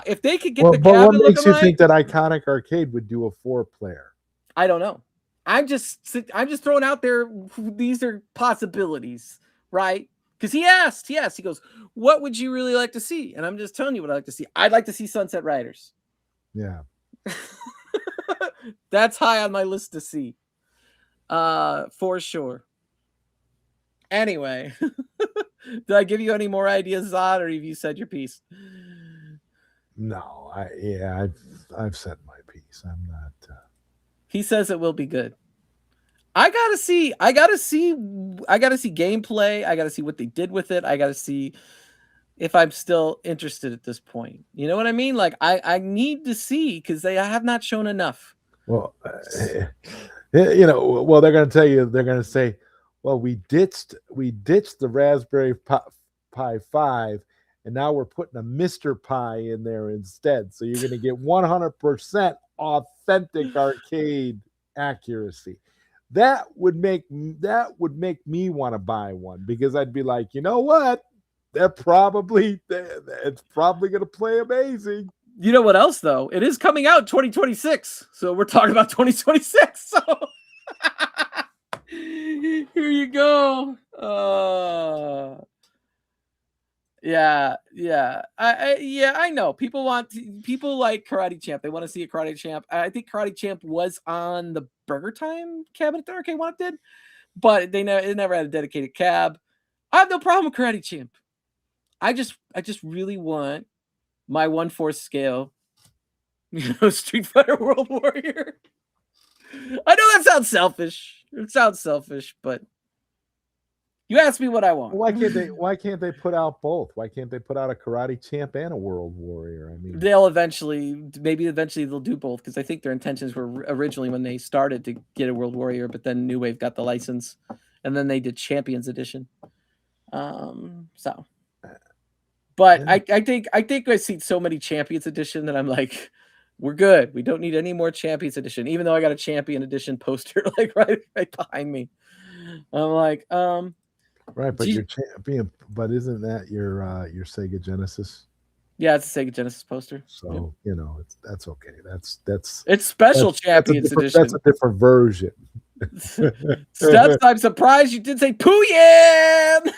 If they could get the cabinet, what makes you think that Iconic Arcade would do a 4-player? I don't know. I'm just throwing out there. These are possibilities, right? Because he asked, he goes, "What would you really like to see?" And I'm just telling you what I'd like to see. I'd like to see Sunset Riders. Yeah, that's high on my list to see, for sure. Anyway, did I give you any more ideas, Zod, or have you said your piece? No, I've said my piece. I'm not. He says it will be good. I gotta see gameplay. I gotta see what they did with it. I gotta see if I'm still interested at this point. You know what I mean? Like I need to see because they have not shown enough. Well, you know, well they're going to tell you, they're going to say, well, we ditched the Raspberry Pi 5, and now we're putting a Mr. Pi in there instead. So you're going to get 100% authentic arcade accuracy. That would make me want to buy one because I'd be like, you know what? It's probably going to play amazing. You know what else though? It is coming out in 2026. So we're talking about 2026. So here you go. Yeah. I know people like Karate Champ. They want to see a Karate Champ. I think Karate Champ was on the Burger Time cabinet that Arcade One did, but it never had a dedicated cab. I have no problem with Karate Champ. I just really want my 1/4 scale, Street Fighter World Warrior. I know that sounds selfish. It sounds selfish, but you asked me what I want. Why can't they put out both? Why can't they put out a Karate Champ and a World Warrior? I mean, maybe eventually they'll do both because I think their intentions were originally when they started to get a World Warrior, but then New Wave got the license, and then they did Champions Edition. But yeah. I think I've seen so many Champions Edition that I'm like, we're good. We don't need any more Champions Edition, even though I got a Champion Edition poster like right behind me. I'm like, right, but your Champion, but isn't that your Sega Genesis? Yeah, it's a Sega Genesis poster. So you know, that's okay. That's it's special Champions Edition. That's a different version. Steps, I'm surprised you did say Pooyan.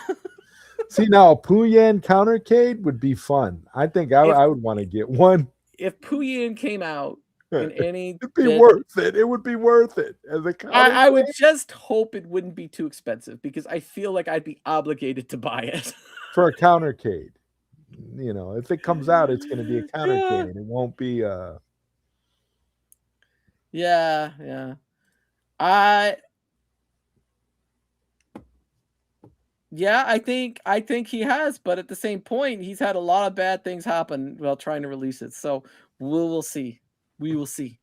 See, now a Pooyan countercade would be fun. I think I would want to get one. If Pooyan came out in any It'd be bit. worth it. It would be worth it as a counter I would just hope it wouldn't be too expensive because I feel like I'd be obligated to buy it. for a countercade. If it comes out, it's going to be a Yeah, countercade. It won't be yeah. I Yeah, I think he has, but at the same point, he's had a lot of bad things happen while trying to release it. So we'll see. We will see.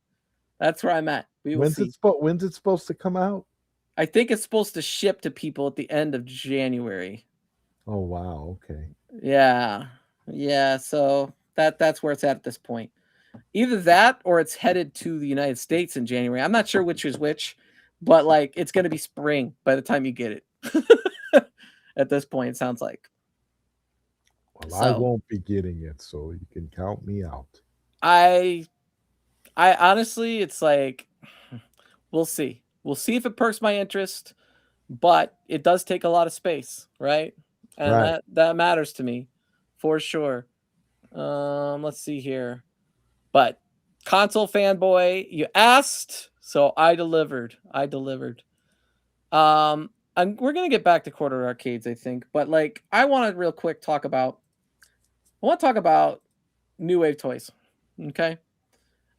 That's where I'm at. We will see. when's it supposed to come out? I think it's supposed to ship to people at the end of January. Oh wow, okay. Yeah. Yeah, so that's where it's at this point. Either that or it's headed to the United States in January. I'm not sure which is which, but like it's going to be spring by the time you get it. At this point, it sounds like. Well, I So, won't be getting it, so you can count me out. I I honestly, it's like we'll see. We'll see if it perks my interest, but it does take a lot of space, right? And Right. that matters to me for sure. Let's see here. But console fanboy, you asked, so I delivered. I delivered. We're gonna get back to quarter arcades, I think, but like I want to real quick talk about. I want to talk about new wave toys. Okay.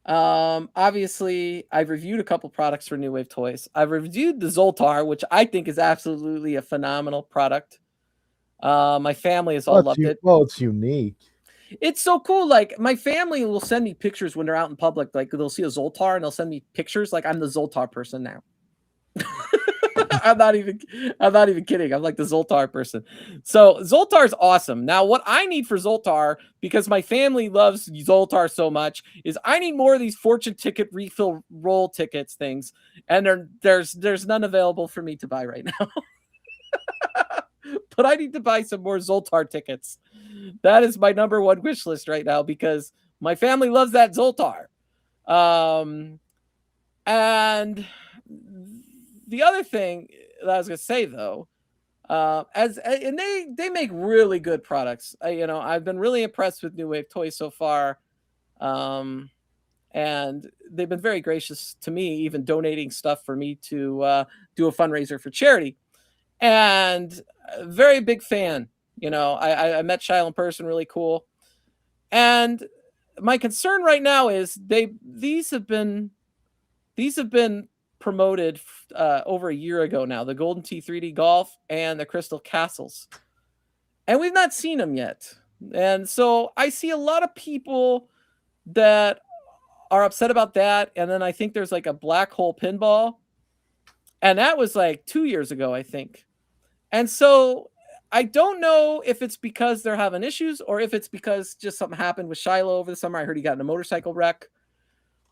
Obviously, I've reviewed a couple products for New Wave Toys. I've reviewed the Zoltar, which I think is absolutely a phenomenal product. My family has all loved it. Well, it's unique. It's so cool. Like my family will send me pictures when they're out in public. Like they'll see a Zoltar and they'll send me pictures. Like I'm the Zoltar person now. I'm not even kidding. I'm like the Zoltar person. So Zoltar's awesome. Now, what I need for Zoltar, because my family loves Zoltar so much, is I need more of these fortune ticket refill roll tickets things, and there's none available for me to buy right now. But I need to buy some more Zoltar tickets. That is my number one wish list right now because my family loves that Zoltar. And the other thing that I was gonna say though, and they make really good products. I've been really impressed with New Wave Toys so far, and they've been very gracious to me, even donating stuff for me to do a fundraiser for charity. And very big fan. I met Shiloh in person, really cool. And my concern right now is these have been promoted over a year ago now. The Golden Tee 3D Golf and the Crystal Castles, and we've not seen them yet. And so I see a lot of people that are upset about that. And then I think there's like a black hole pinball, and that was like 2 years ago, I think. And so I don't know if it's because they're having issues or if it's because just something happened with Shiloh over the summer. I heard he got in a motorcycle wreck.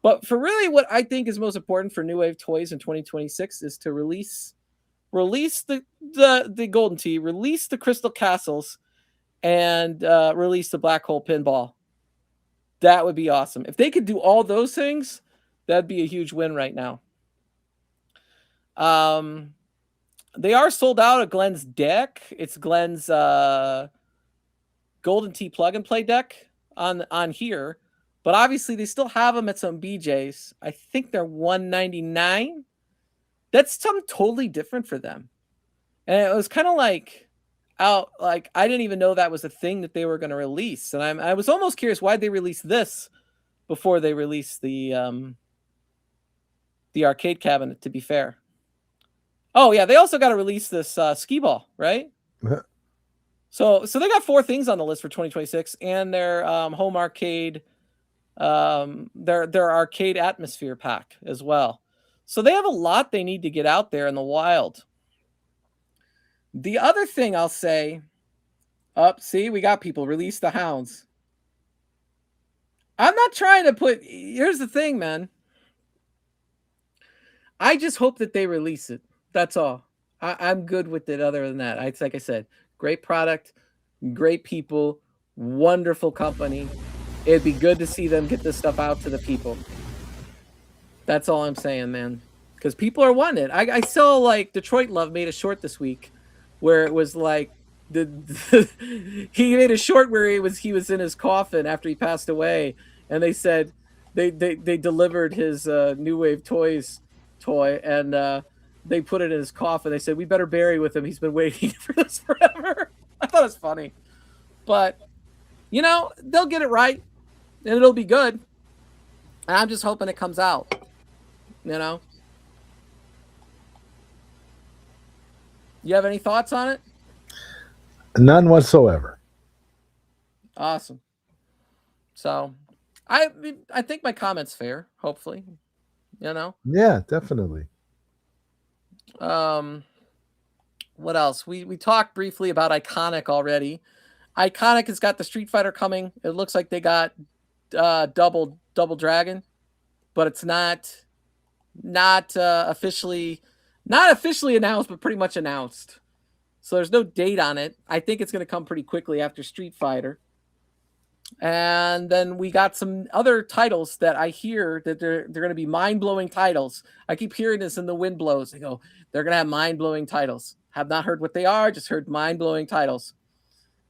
But for really what I think is most important for New Wave Toys in 2026 is to release the Golden Tee, release the Crystal Castles, and release the Black Hole Pinball. That would be awesome. If they could do all those things, that'd be a huge win right now. They are sold out at Glenn's deck. It's Glenn's Golden Tee plug and play deck on here. But obviously, they still have them at some BJs. I think they're $199. That's something totally different for them. And it was kind of like I didn't even know that was a thing that they were going to release. And I was almost curious why they released this before they released the arcade cabinet. To be fair. Oh yeah, they also got to release this skee ball, right? So they got 4 things on the list for 2026, and their home arcade. Their arcade atmosphere pack as well. So they have a lot they need to get out there in the wild. The other thing I'll say, see, we got people release the hounds. I'm not trying to put. Here's the thing, man. I just hope that they release it. That's all. I'm good with it. Other than that, it's like I said, great product, great people, wonderful company. It'd be good to see them get this stuff out to the people. That's all I'm saying, man. Because people are wanting it. I saw like Detroit Love made a short this week where it was like he made a short where he was in his coffin after he passed away, and they said they delivered his New Wave Toys toy, and they put it in his coffin. They said, "We better bury with him. He's been waiting for this forever." I thought it was funny, but they'll get it right, and it'll be good. And I'm just hoping it comes out. You know, you have any thoughts on it? None whatsoever. Awesome. So, I I think my comment's fair. Hopefully, you know. Yeah, definitely. Um, what else? We talked briefly about Iconic already. Iconic has got the Street Fighter coming. It looks like they got Double Dragon, but it's not officially announced, but pretty much announced. So there's no date on it. I think it's going to come pretty quickly after Street Fighter. And then we got some other titles that I hear that they're going to be mind-blowing titles. I keep hearing this in the wind blows. They go, they're going to have mind-blowing titles. Have not heard what they are, just heard mind-blowing titles.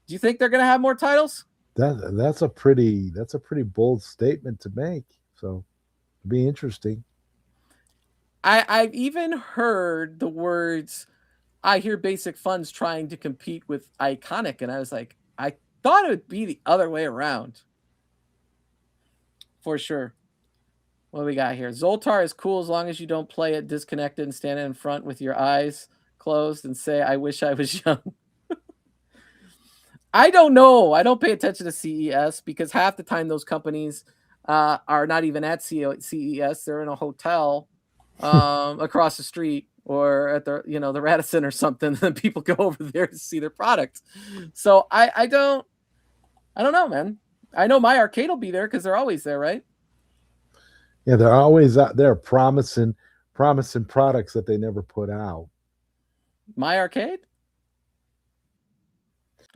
Do you think they're going to have more titles? That's a pretty bold statement to make. So it'll be interesting. I've even heard the words, I hear Basic Fun's trying to compete with Iconic, and I was like, I thought it would be the other way around. For sure. What do we got here? Zoltar is cool as long as you don't play it disconnected and stand in front with your eyes closed and say, I wish I was young. I don't know. I don't pay attention to CES because half the time those companies are not even at CES. They're in a hotel across the street or at the Radisson or something. And people go over there to see their product. So I don't know, man. I know my arcade will be there because they're always there, right? Yeah, they're always out there promising products that they never put out. My arcade?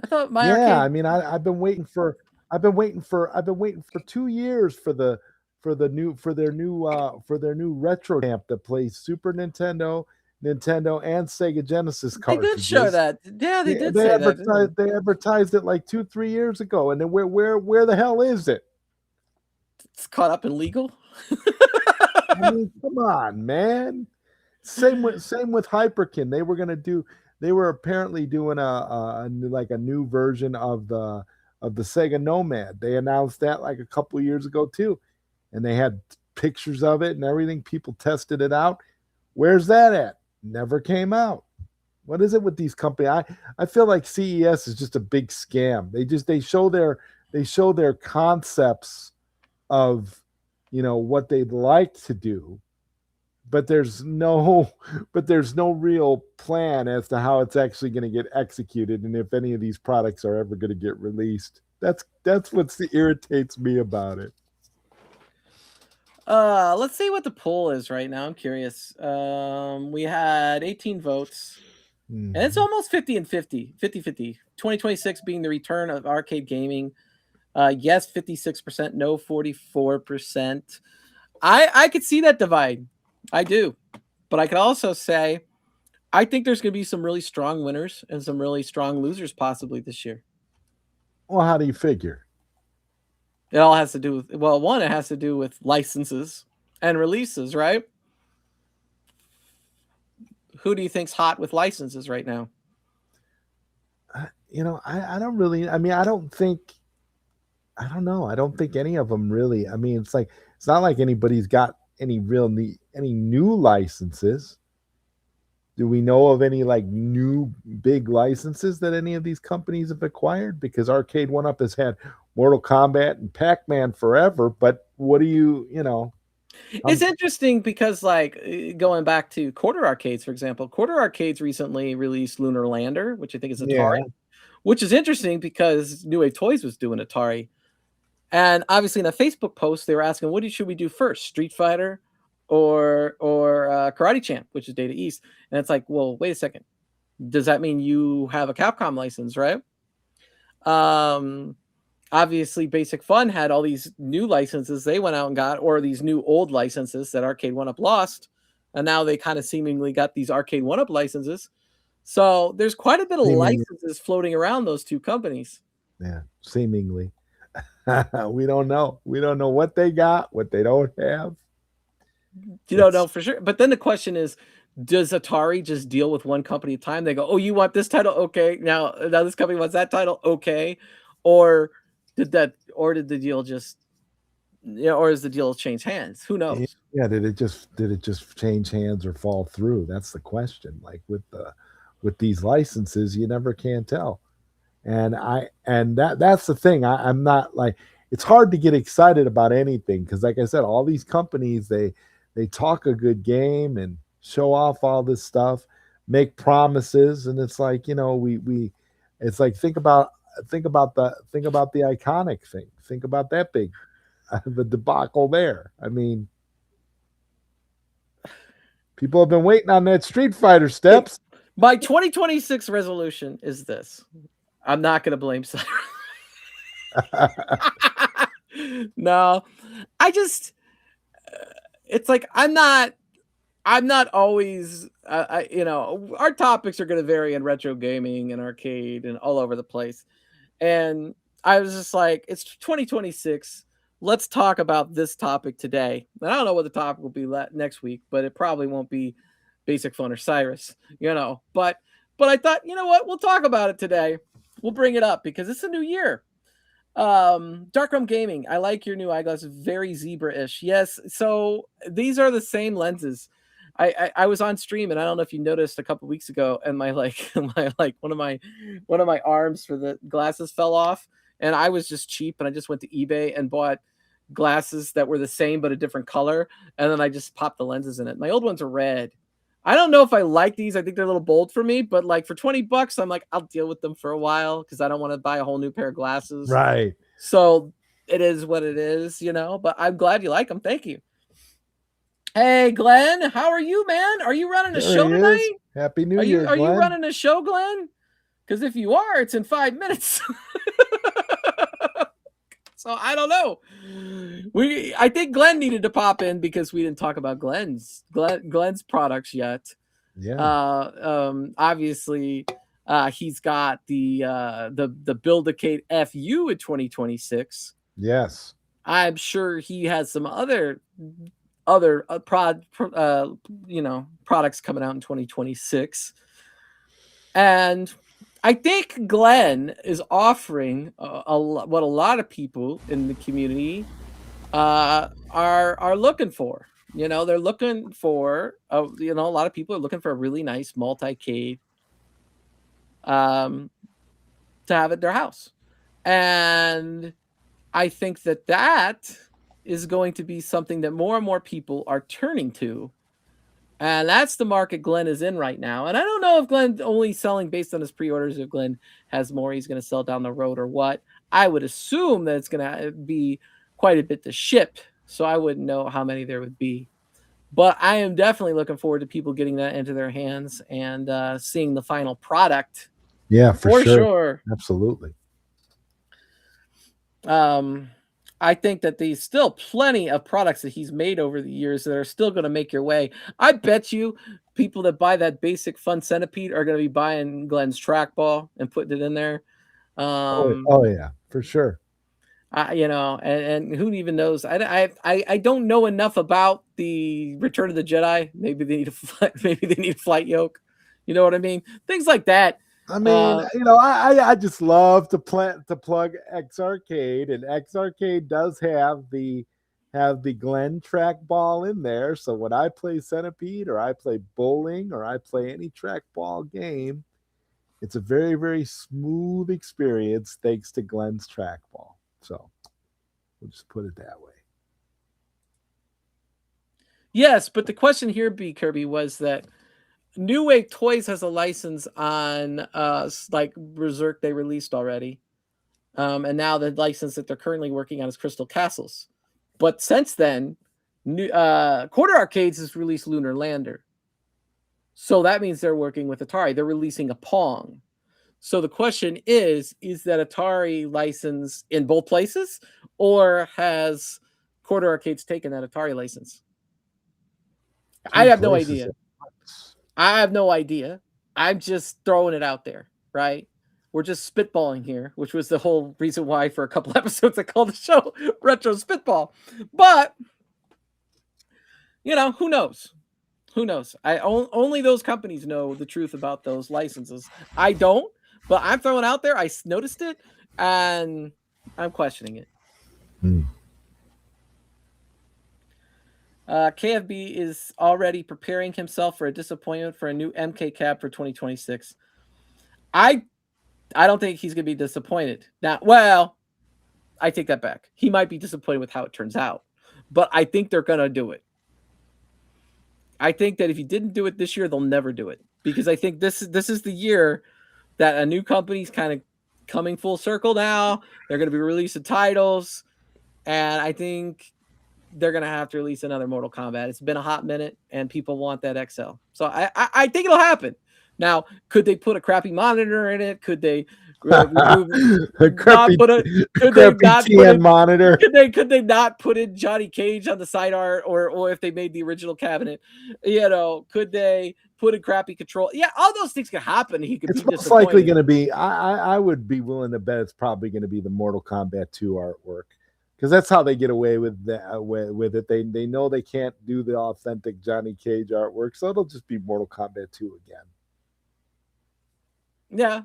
I thought my Yeah, arcade. I mean, I've been waiting for 2 years for their new retro camp that plays Super Nintendo, Nintendo, and Sega Genesis They did show cartridges. that. Yeah, they Yeah, did say that, didn't they? they advertised it like 2 3 years ago, and then where the hell is it? It's caught up in legal. I mean, come on, man. Same with Hyperkin. They were apparently doing like a new version of the Sega Nomad. They announced that like a couple of years ago too, and they had pictures of it and everything. People tested it out. Where's that at? Never came out. What is it with these companies? I feel like CES is just a big scam. They show their concepts of what they'd like to do, but there's no real plan as to how it's actually going to get executed and if any of these products are ever going to get released. That's what irritates me about it. Let's see what the poll is right now. I'm curious. We had 18 votes. And it's almost 50 and 50. 2026 being the return of arcade gaming. Yes, 56%, no, 44%. I could see that divide. I do. But I could also say I think there's going to be some really strong winners and some really strong losers possibly this year. Well, how do you figure? It all has to do with, well, one, it has to do with licenses and releases, right? Who do you think's hot with licenses right now? I don't really. I mean, I don't know. I don't think any of them really. I mean, it's not like anybody's got any new licenses. Do we know of any like new big licenses that any of these companies have acquired? Because Arcade One Up has had Mortal Kombat and Pac-Man forever, but what do It's interesting because, like, going back to Quarter Arcades, for example, Quarter Arcades recently released Lunar Lander, which I think is Atari, which is interesting because New Wave Toys was doing Atari. And obviously, in a Facebook post, they were asking, "What should we do first, Street Fighter or Karate Champ, which is Data East?" And it's like, well, wait a second. Does that mean you have a Capcom license, right? Obviously, Basic Fun had all these new licenses they went out and got, or these new old licenses that Arcade One Up lost, and now they kind of seemingly got these Arcade One Up licenses. So there's quite a bit of licenses floating around those two companies. Yeah, seemingly. We don't know. We don't know what they got, what they don't have. You don't know It's for sure. But then the question is, does Atari just deal with one company at a time? They go, "Oh, you want this title? Okay. Now this company wants that title? Okay." Or did the deal just or is the deal change hands? Who knows? yeah, did it just change hands or fall through? That's the question. Like with these licenses, you never can tell. And that's the thing. I'm not like, it's hard to get excited about anything because, like I said, all these companies, they talk a good game and show off all this stuff, make promises, and it's like, we it's like, think about the iconic thing. Think about that big the debacle there. I mean, people have been waiting on that Street Fighter Hey, steps. my 2026 resolution is this. I'm not going to blame Cyrus. No, I just it's like I'm not always our topics are going to vary in retro gaming and arcade and all over the place. And I was just like, it's 2026. Let's talk about this topic today. And I don't know what the topic will be next week, but it probably won't be Basic Phone or Cyrus. But I thought, you know what? We'll talk about it today. We'll bring it up because it's a new year. Darkroom Gaming. I like your new eyeglasses. Very zebra-ish. Yes. So these are the same lenses. I was on stream and I don't know if you noticed a couple weeks ago, and my like my like one of my arms for the glasses fell off, and I was just cheap and I just went to eBay and bought glasses that were the same but a different color, and then I just popped the lenses in it. My old ones are red. I don't know if I like these. I think they're a little bold for me, but like for $20, I'm like, I'll deal with them for a while because I don't want to buy a whole new pair of glasses. Right. So it is what it is. But I'm glad you like them. Thank you. Hey, Glenn, how are you, man? Are you running a There show he is. tonight? Happy New Are you Year, are you Glenn. running a show, Glenn? Because if you are, it's in 5 minutes. So I don't know. I think Glenn needed to pop in because we didn't talk about Glenn's products yet. Yeah. Obviously, he's got the Build-A-Cate FU in 2026. Yes. I'm sure he has some other products coming out in 2026. And I think Glenn is offering what a lot of people in the community are looking for. They're looking for a lot of people are looking for a really nice multi-cade um, to have at their house, and I think that is going to be something that more and more people are turning to. And that's the market Glenn is in right now. And I don't know if Glenn's only selling based on his pre-orders, if Glenn has more he's going to sell down the road or what. I would assume that it's going to be quite a bit to ship. So I wouldn't know how many there would be. But I am definitely looking forward to people getting that into their hands and seeing the final product Yeah, for for sure. sure. Absolutely. I think that there's still plenty of products that he's made over the years that are still going to make your way. I bet you people that buy that basic Fun Centipede are going to be buying Glenn's trackball and putting it in there. Oh yeah, for sure. And who even knows? I don't know enough about the Return of the Jedi. Maybe they need a flight yoke. You know what I mean? Things like that. I mean, I just love to plug X Arcade, and X Arcade does have the Glen trackball in there. So when I play Centipede or I play bowling or I play any trackball game, it's a very, very smooth experience thanks to Glen's trackball. So we'll just put it that way. Yes, but the question here, B Kirby, was that New Wave Toys has a license on like Berserk they released already. And now the license that they're currently working on is Crystal Castles. But since then, Quarter Arcades has released Lunar Lander. So that means they're working with Atari. They're releasing a Pong. So the question is that Atari license in both places, or has Quarter Arcades taken that Atari license? I have no idea. I have no idea. I'm just throwing it out there, right? we're just spitballing here, which was the whole reason why for a couple episodes I called the show Retro Spitball. But who knows? Who knows? Only those companies know the truth about those licenses. I don't, but I'm throwing out there. I noticed it, and I'm questioning it. KFB is already preparing himself for a disappointment for a new MK cab for 2026. I don't think he's going to be disappointed. Now, well, I take that back. He might be disappointed with how it turns out, but I think they're going to do it. I think that if he didn't do it this year, they'll never do it, because I think this is the year that a new company's kind of coming full circle now. They're going to be releasing titles, and I think they're going to have to release another Mortal Kombat. It's been a hot minute, and people want that XL. So I think it'll happen. Now, could they put a crappy monitor in it? Could they remove a crappy, could they not put in monitor? Could they not put in Johnny Cage on the side art, or if they made the original cabinet, could they put in crappy control? Yeah, all those things could happen. He could. It's most likely going to be. I would be willing to bet it's probably going to be the Mortal Kombat 2 artwork, because that's how they get away with it. They know they can't do the authentic Johnny Cage artwork, so it'll just be Mortal Kombat 2 again. Yeah.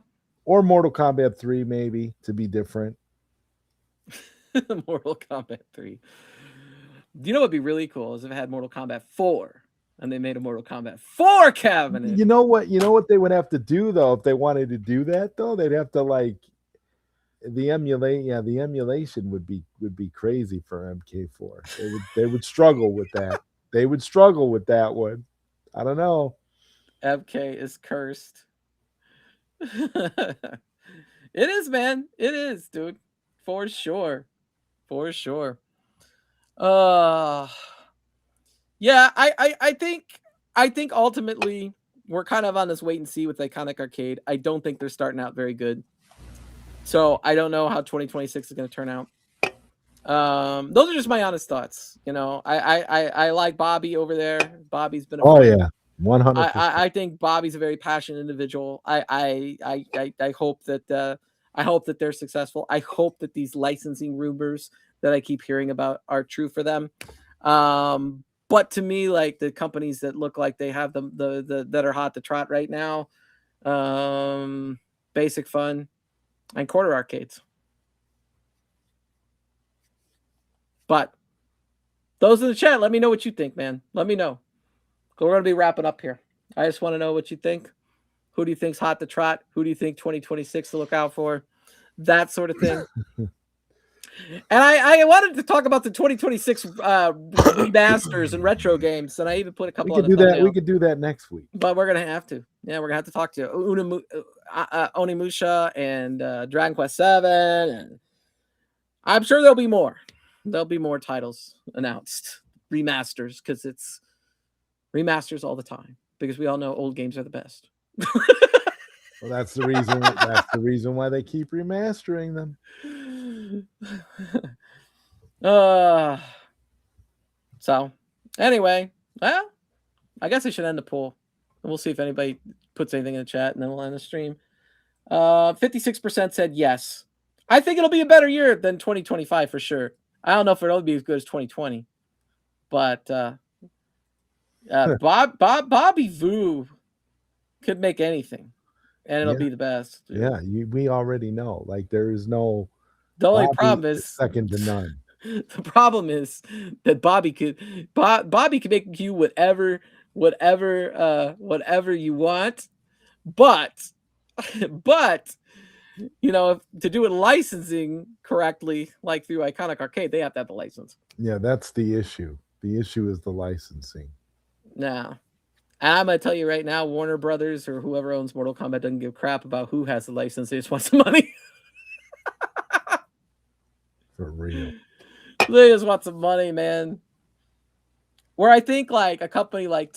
Or Mortal Kombat 3, maybe, to be different. Mortal Kombat 3. You know what would be really cool is if it had Mortal Kombat 4 and they made a Mortal Kombat 4 cabinet. You know what they would have to do, though, if they wanted to do that, though? They'd have to the emulation would be crazy for MK4. They would struggle with that. They would struggle with that one. I don't know. MK is cursed. It is, man. It is, dude. For sure. Yeah, I think ultimately we're kind of on this wait and see with Iconic Arcade. I don't think they're starting out very good. So I don't know how 2026 is going to turn out. Those are just my honest thoughts. I like Bobby over there. Bobby's been a friend. Yeah. 100%. I think Bobby's a very passionate individual. I hope that they're successful. I hope that these licensing rumors that I keep hearing about are true for them. But to me, like the companies that look like they have the that are hot to trot right now, Basic Fun and Quarter Arcades. But those in the chat, let me know what you think, man. Let me know. We're going to be wrapping up here. I just want to know what you think. Who do you think's hot to trot? Who do you think 2026 to look out for? That sort of thing. And I wanted to talk about the 2026 remasters and retro games, and I even put a couple. We could do that. We could do that next week. But we're gonna have to. Yeah, we're gonna have to talk to Onimusha and Dragon Quest 7, and I'm sure there'll be more. There'll be more titles announced, remasters, because it's remasters all the time, because we all know old games are the best. Well, that's the reason. That's the reason why they keep remastering them. So anyway, well, I guess I should end the poll, and we'll see if anybody puts anything in the chat, and then we'll end the stream. 56% said yes. I think it'll be a better year than 2025 for sure. I don't know if it'll be as good as 2020, but Bobby Vu could make anything, and it'll be the best. Dude. Yeah, we already know. Like there is no. The only problem is second to none. The problem is that Bobby could make you whatever you want, but to do it licensing correctly, like through Iconic Arcade, they have to have the license. Yeah, that's the issue. The issue is the licensing. Now, I'm gonna tell you right now, Warner Brothers or whoever owns Mortal Kombat doesn't give a crap about who has the license. They just want some money. For real. They just want some money, man. Where I think like a company like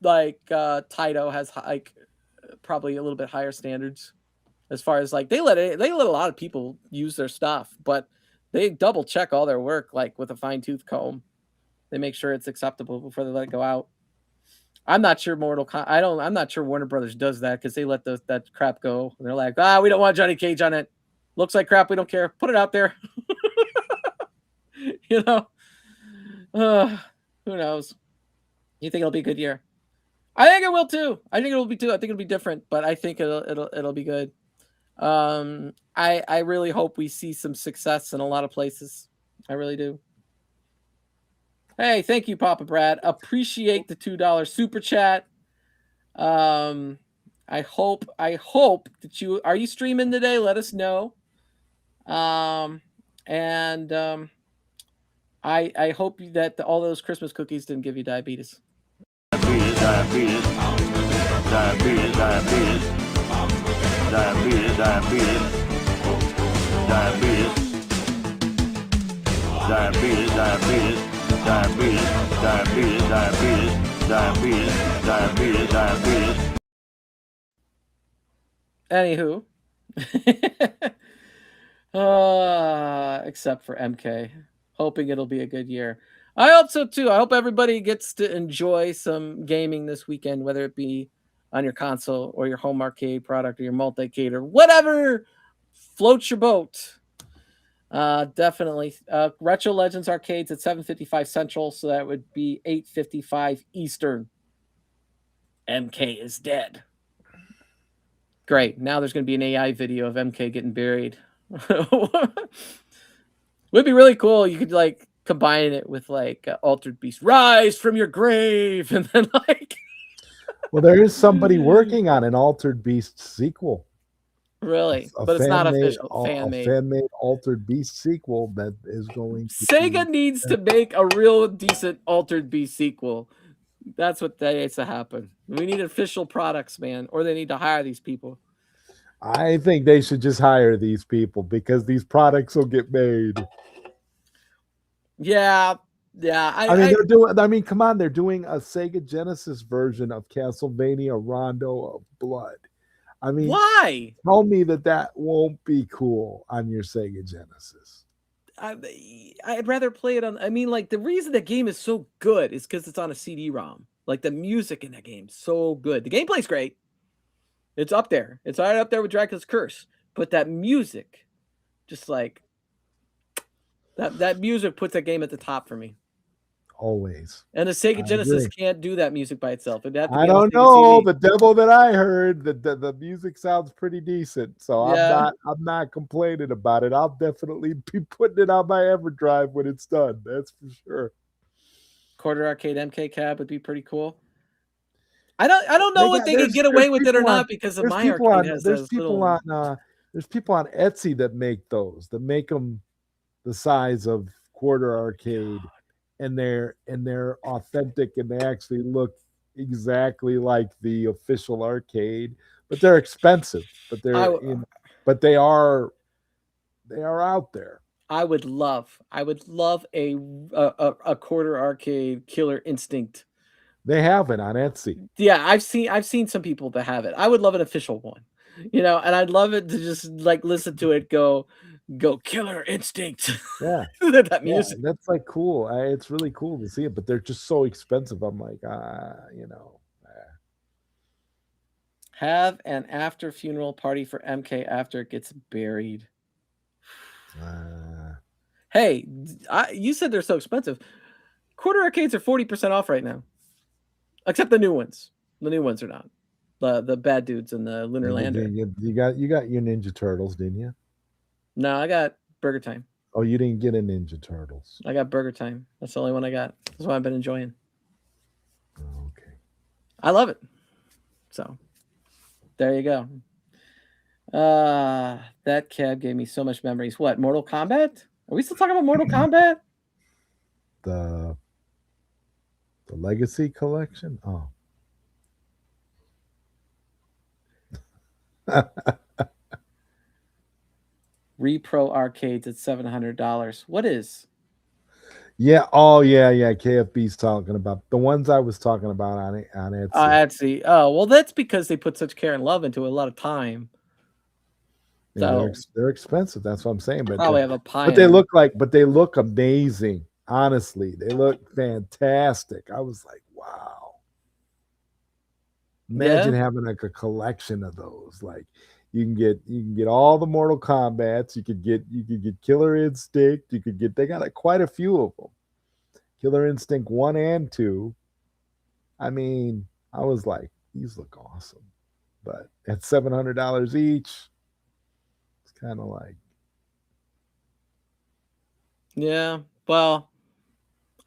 Taito has like probably a little bit higher standards as far as like they let a lot of people use their stuff, but they double check all their work like with a fine-tooth comb. They make sure it's acceptable before they let it go out. I'm not sure I'm not sure Warner Brothers does that because they let that crap go. And they're like, we don't want Johnny Cage on it. Looks like crap. We don't care. Put it out there. you know. Uh, who knows? You think it'll be a good year? I think it will too. I think it'll be too. I think it'll be different, but I think it'll be good. I really hope we see some success in a lot of places. I really do. Hey, thank you, Papa Brad. Appreciate the $2 super chat. I hope that are you streaming today? Let us know. And I hope that all those Christmas cookies didn't give you diabetes. Diabetes, diabetes, diabetes, diabetes, diabetes, diabetes, diabetes, diabetes, diabetes, diabetes, diabetes, diabetes, diabetes, diabetes, diabetes. Anywho, except for MK, hoping it'll be a good year. I hope so too. I hope everybody gets to enjoy some gaming this weekend, whether it be on your console or your home arcade product or your multi-cade or whatever floats your boat. Definitely. Retro Legends Arcades at 7:55 Central, so that would be 8:55 Eastern. MK is dead. Great. Now there's going to be an AI video of MK getting buried. Would be really cool. You could like combine it with like Altered Beast, rise from your grave, and then like. Well, there is somebody working on an Altered Beast sequel. Really, but it's not official. Fan-made Altered Beast sequel that is going. Sega needs to make a real decent Altered Beast sequel. That's what that needs to happen. We need official products, man, or they need to hire these people. I think they should just hire these people because these products will get made. Yeah. They're doing. I mean, come on, they're doing a Sega Genesis version of Castlevania Rondo of Blood. I mean, why? Tell me that won't be cool on your Sega Genesis. I'd rather play it on. I mean, like the reason the game is so good is because it's on a CD-ROM. Like the music in that game is so good. The gameplay's great. It's up there. It's right up there with Dracula's Curse. But that music, just like that music puts that game at the top for me. Always. And the Sega Genesis can't do that music by itself. I don't know. The demo that I heard, the music sounds pretty decent. So I'm not complaining about it. I'll definitely be putting it on my EverDrive when it's done. That's for sure. Quarter arcade MK cab would be pretty cool. I don't know what they could get away with it or not because of my arcade has there's people on Etsy that make those, that make them the size of quarter arcade. And they're authentic, and they actually look exactly like the official arcade, but they're expensive. But they are out there. I would love a quarter arcade Killer Instinct. They have it on Etsy. Yeah, I've seen some people that have it. I would love an official one, and I'd love it to just like listen to it go Killer Instinct. Yeah. that music. Yeah, that's like cool. It's really cool to see it, but they're just so expensive. I'm like, Have an after funeral party for MK after it gets buried. Hey, you said they're so expensive. Quarter arcades are 40% off right now, except the new ones. The new ones are not. The bad dudes and the Lunar Lander. You got your Ninja Turtles, didn't you? No, I got Burger Time. Oh, you didn't get a Ninja Turtles. I got Burger Time. That's the only one I got. That's what I've been enjoying. Okay. I love it. So, there you go. That cab gave me so much memories. What, Mortal Kombat? Are we still talking about Mortal Kombat? The Legacy Collection? Oh. Repro Arcades at $700. What is? Yeah. Oh, yeah. KFB's talking about the ones I was talking about on Etsy. Etsy. Oh, well, that's because they put such care and love into it, a lot of time. Yeah, they're expensive. That's what I'm saying. But probably have a pie. But they look amazing. Honestly, they look fantastic. I was like, wow. Imagine Yeah. having like a collection of those. Like you can get all the Mortal Kombats. You could get Killer Instinct. You could get they got like quite a few of them. Killer Instinct 1 and 2. I mean, I was like, these look awesome. But at $700 each, it's kind of like Yeah. Well,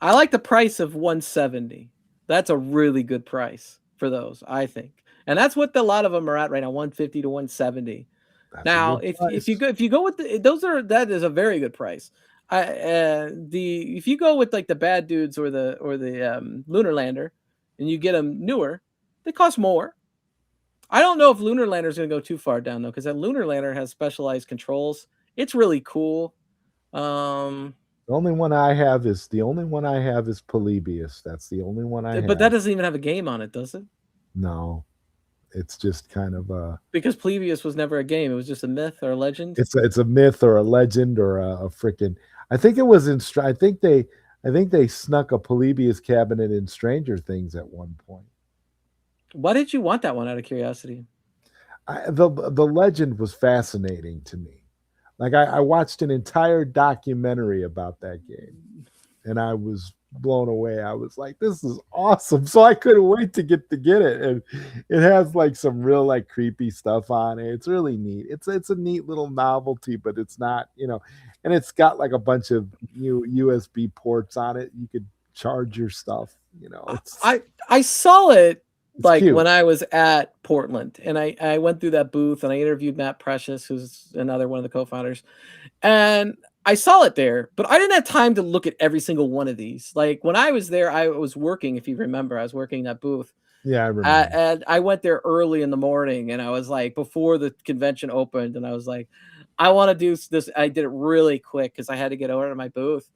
I like the price of 170. That's a really good price for those, I think. And that's what a lot of them are at right now, 150 to 170. that's a Now, good if you price. go with those are that is a very good price. I the if you go with like the Bad Dudes or the Lunar Lander, and you get them newer, they cost more. I don't know if Lunar Lander is going to go too far down though, because that Lunar Lander has specialized controls. It's really cool. Um, The only one I have is Polybius. That's the only one I but that have. doesn't even have a game on it, does it? No, it's just kind of Because Plebius was never a game; it was just a myth or a legend. it's a myth or a legend or a freaking. I think it was in. I think they snuck a Polybius cabinet in Stranger Things at one point. Why did you want that one? Out of curiosity. The legend was fascinating to me. Like I watched an entire documentary about that game, and I was blown away. I was like, "This is awesome!" So I couldn't wait to get it, and it has like some real like creepy stuff on it. It's really neat. It's a neat little novelty, but it's not and it's got like a bunch of new USB ports on it. You could charge your stuff. It's I saw it it's like cute. when I was at Portland, and I went through that booth and I interviewed Matt Precious, who's another one of the co-founders, and I saw it there, but I didn't have time to look at every single one of these. Like when I was there, I was working. If you remember, I was working that booth, Yeah, I remember. and I went there early in the morning, and I was like before the convention opened, and I was like, I want to do this. I did it really quick because I had to get over to my booth.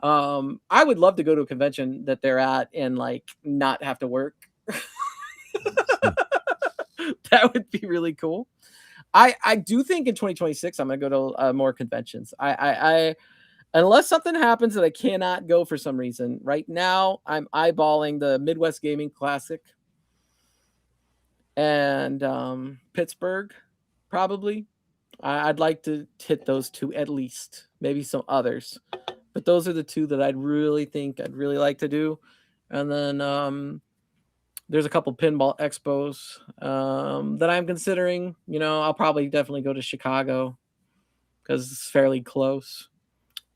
I would love to go to a convention that they're at and like not have to work. That would be really cool. I do think in 2026 I'm gonna go to more conventions. I unless something happens that I cannot go for some reason. Right now I'm eyeballing the Midwest Gaming Classic and Pittsburgh probably. I'd like to hit those two at least, maybe some others, but those are the two that I'd really like to do. And then there's a couple pinball expos that I'm considering. I'll probably definitely go to Chicago because it's fairly close.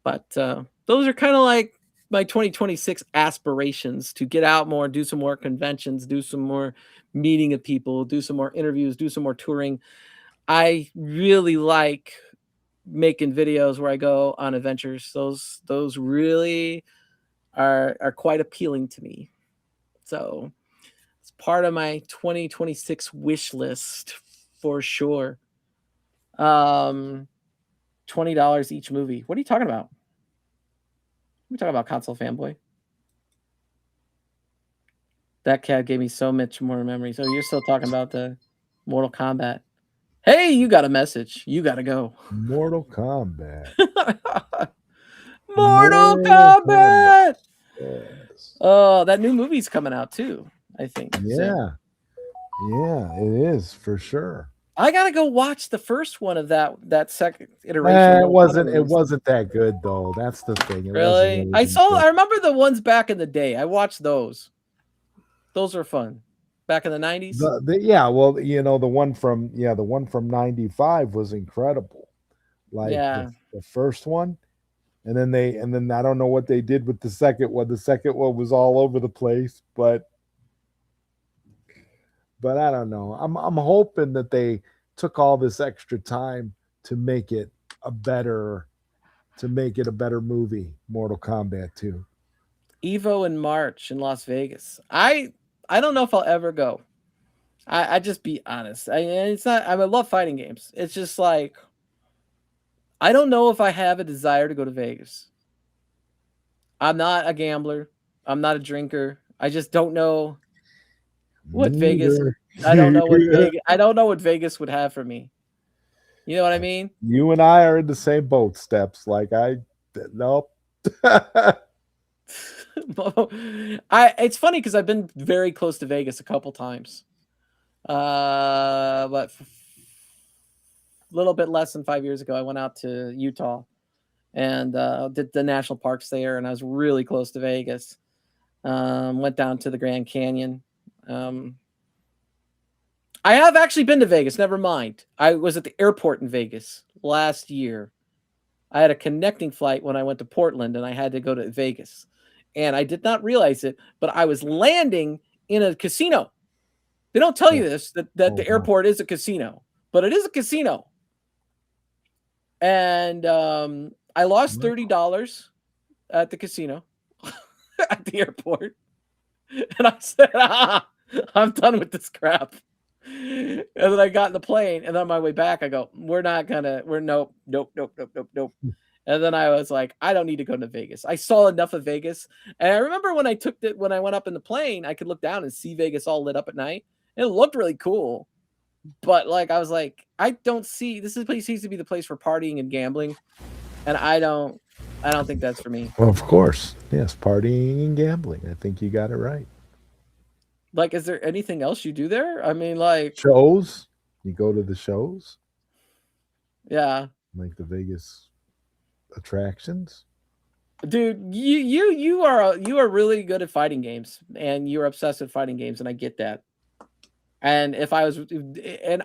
But those are kind of like my 2026 aspirations to get out more, do some more conventions, do some more meeting of people, do some more interviews, do some more touring. I really like making videos where I go on adventures. Those really are quite appealing to me. So it's part of my 2026 wish list for sure. Um, $20 each movie. What are you talking about? We talking about console fanboy. That cat gave me so much more memories. Oh, you're still talking about the Mortal Kombat. Hey, you got a message. You got to go. Mortal Kombat. Mortal Mortal Kombat. Kombat. Yes. Oh, that new movie's coming out too. I think soon. Yeah. Yeah, it is for sure. I gotta go watch the first one of that second iteration of Mortal Kombat It release. wasn't that good though. That's the thing. It wasn't Really? really that good. I remember the ones back in the day. I watched those. Those were fun. Back in the 90s. Yeah, well, the one from 95 was incredible. Like Yeah. the first one, and then I don't know what they did with the second one. The second one was all over the place, but I don't know. I'm hoping that they took all this extra time to make it a better movie, Mortal Kombat 2. Evo in March in Las Vegas. I don't know if I'll ever go. I just be honest. It's not. I love fighting games. It's just like I don't know if I have a desire to go to Vegas. I'm not a gambler. I'm not a drinker. I just don't know Me what Vegas. neither. I don't know what Vegas. I don't know what Vegas would have for me. You know what I mean? You and I are in the same boat, Steps. Like nope. It's funny because I've been very close to Vegas a couple times. But a little bit less than 5 years ago, I went out to Utah and did the national parks there, and I was really close to Vegas. Went down to the Grand Canyon. I have actually been to Vegas. Never mind. I was at the airport in Vegas last year. I had a connecting flight when I went to Portland, and I had to go to Vegas. And I did not realize it, but I was landing in a casino. They don't tell you this, that the airport is a casino, but it is a casino. And I lost $30 at the casino at the airport. And I said, I'm done with this crap. And then I got in the plane, and on my way back, I go, nope. And then I was like, I don't need to go to Vegas. I saw enough of Vegas. And I remember when I went up in the plane, I could look down and see Vegas all lit up at night. And it looked really cool. But like, I was like, I don't see, this place seems to be the place for partying and gambling. And I don't think that's for me. Well, of course. Yes, partying and gambling. I think you got it right. Like, is there anything else you do there? I mean, like shows. You go to the shows, yeah. like the Vegas attractions. Dude, you are really good at fighting games, and you're obsessed with fighting games, and I get that. And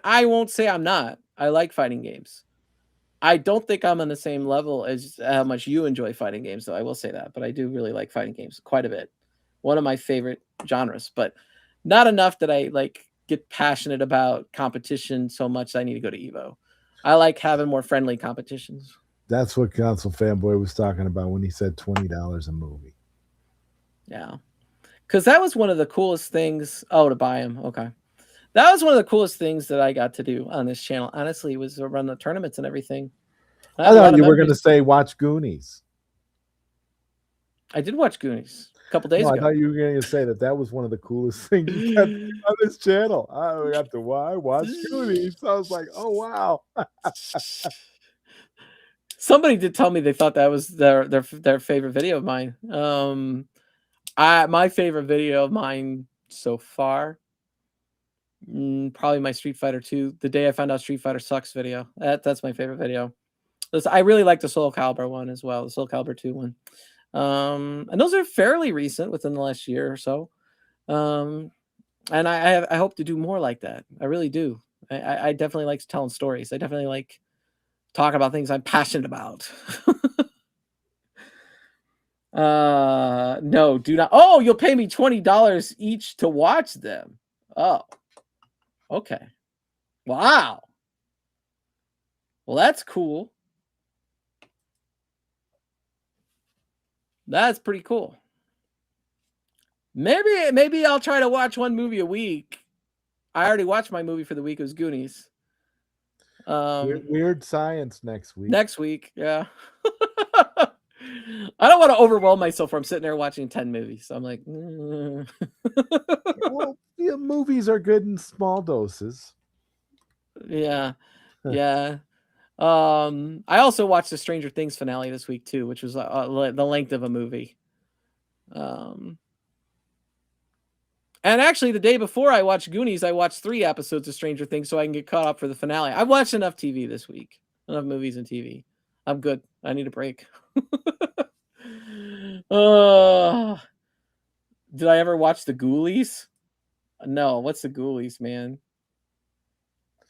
I won't say I'm not. I like fighting games. I don't think I'm on the same level as how much you enjoy fighting games, though. I will say that, but I do really like fighting games quite a bit. One of my favorite genres, but not enough that I like get passionate about competition so much that I need to go to Evo. I like having more friendly competitions. That's what Console Fanboy was talking about when he said $20 a movie. Yeah, because that was one of the coolest things. Oh, to buy them. Okay. That was one of the coolest things that I got to do on this channel. Honestly, was to run the tournaments and everything. I thought you were going to say watch Goonies. I did watch Goonies a couple days ago. I thought you were going to say that was one of the coolest things you got on this channel. I got to watch Goonies. I was like, oh wow. Somebody did tell me they thought that was their favorite video of mine. My favorite video of mine so far. Probably my Street Fighter 2. The day I found out Street Fighter sucks video. That's my favorite video. I really like the Soul Calibur one as well, the Soul Calibur 2 one. And those are fairly recent, within the last year or so. And I hope to do more like that. I really do. I definitely like telling stories. I definitely like talking about things I'm passionate about. No, do not. Oh, you'll pay me $20 each to watch them. Oh. Okay. Wow. Well, that's cool. That's pretty cool. Maybe I'll try to watch one movie a week. I already watched my movie for the week. It was Goonies. Weird Science next week. Next week, yeah. I don't want to overwhelm myself where I'm sitting there watching 10 movies. So I'm like, well, yeah, movies are good in small doses. Yeah. Yeah. I also watched the Stranger Things finale this week too, which was the length of a movie. And actually, the day before I watched Goonies, I watched 3 episodes of Stranger Things so I can get caught up for the finale. I've watched enough TV this week, enough movies and TV. I'm good. I need a break. Did I ever watch the Ghoulies? No. What's the Ghoulies, man?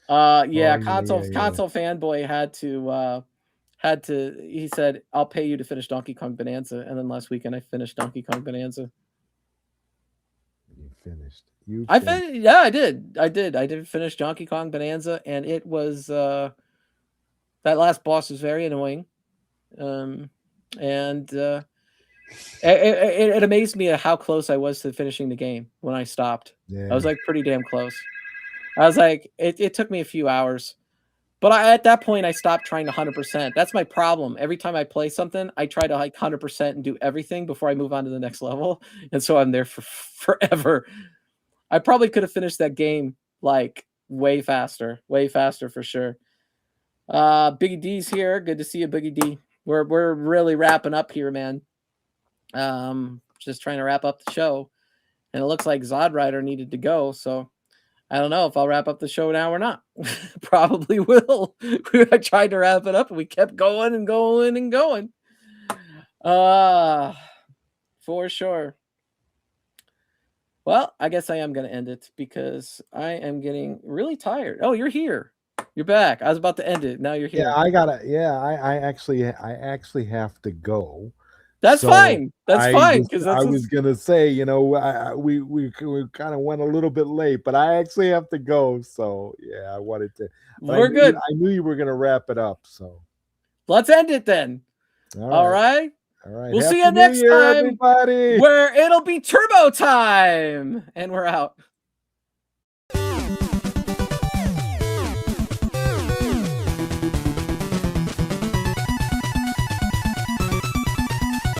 Console Fanboy had to. He said, "I'll pay you to finish Donkey Kong Bonanza," and then last weekend I finished Donkey Kong Bonanza. You finished. Yeah, I did. I did finish Donkey Kong Bonanza, and it was that last boss was very annoying, and it amazed me at how close I was to finishing the game when I stopped. Yeah. I was like pretty damn close. I was like, it took me a few hours, but at that point I stopped trying to 100%. That's my problem. Every time I play something, I try to like 100% and do everything before I move on to the next level, and so I'm there for forever. I probably could have finished that game like way faster for sure. Biggie D's here. Good to see you, Biggie D. We're really wrapping up here, man. Just trying to wrap up the show, and it looks like Zod Rider needed to go, so I don't know if I'll wrap up the show now or not. Probably will. I tried to wrap it up and we kept going and going and going. For sure. Well, I guess I am going to end it because I am getting really tired. Oh, you're here. You're back. I was about to end it. Now you're here. Yeah, I gotta. Yeah, I actually have to go. That's So fine. That's fine because I that's was gonna say, you know, we kind of went a little bit late, but I actually have to go. So yeah, I wanted to. But we're good. I knew you were gonna wrap it up. So Let's end it then. All right. All right. We'll Happy see you New next Year, time, everybody. where it'll be turbo time, and we're out.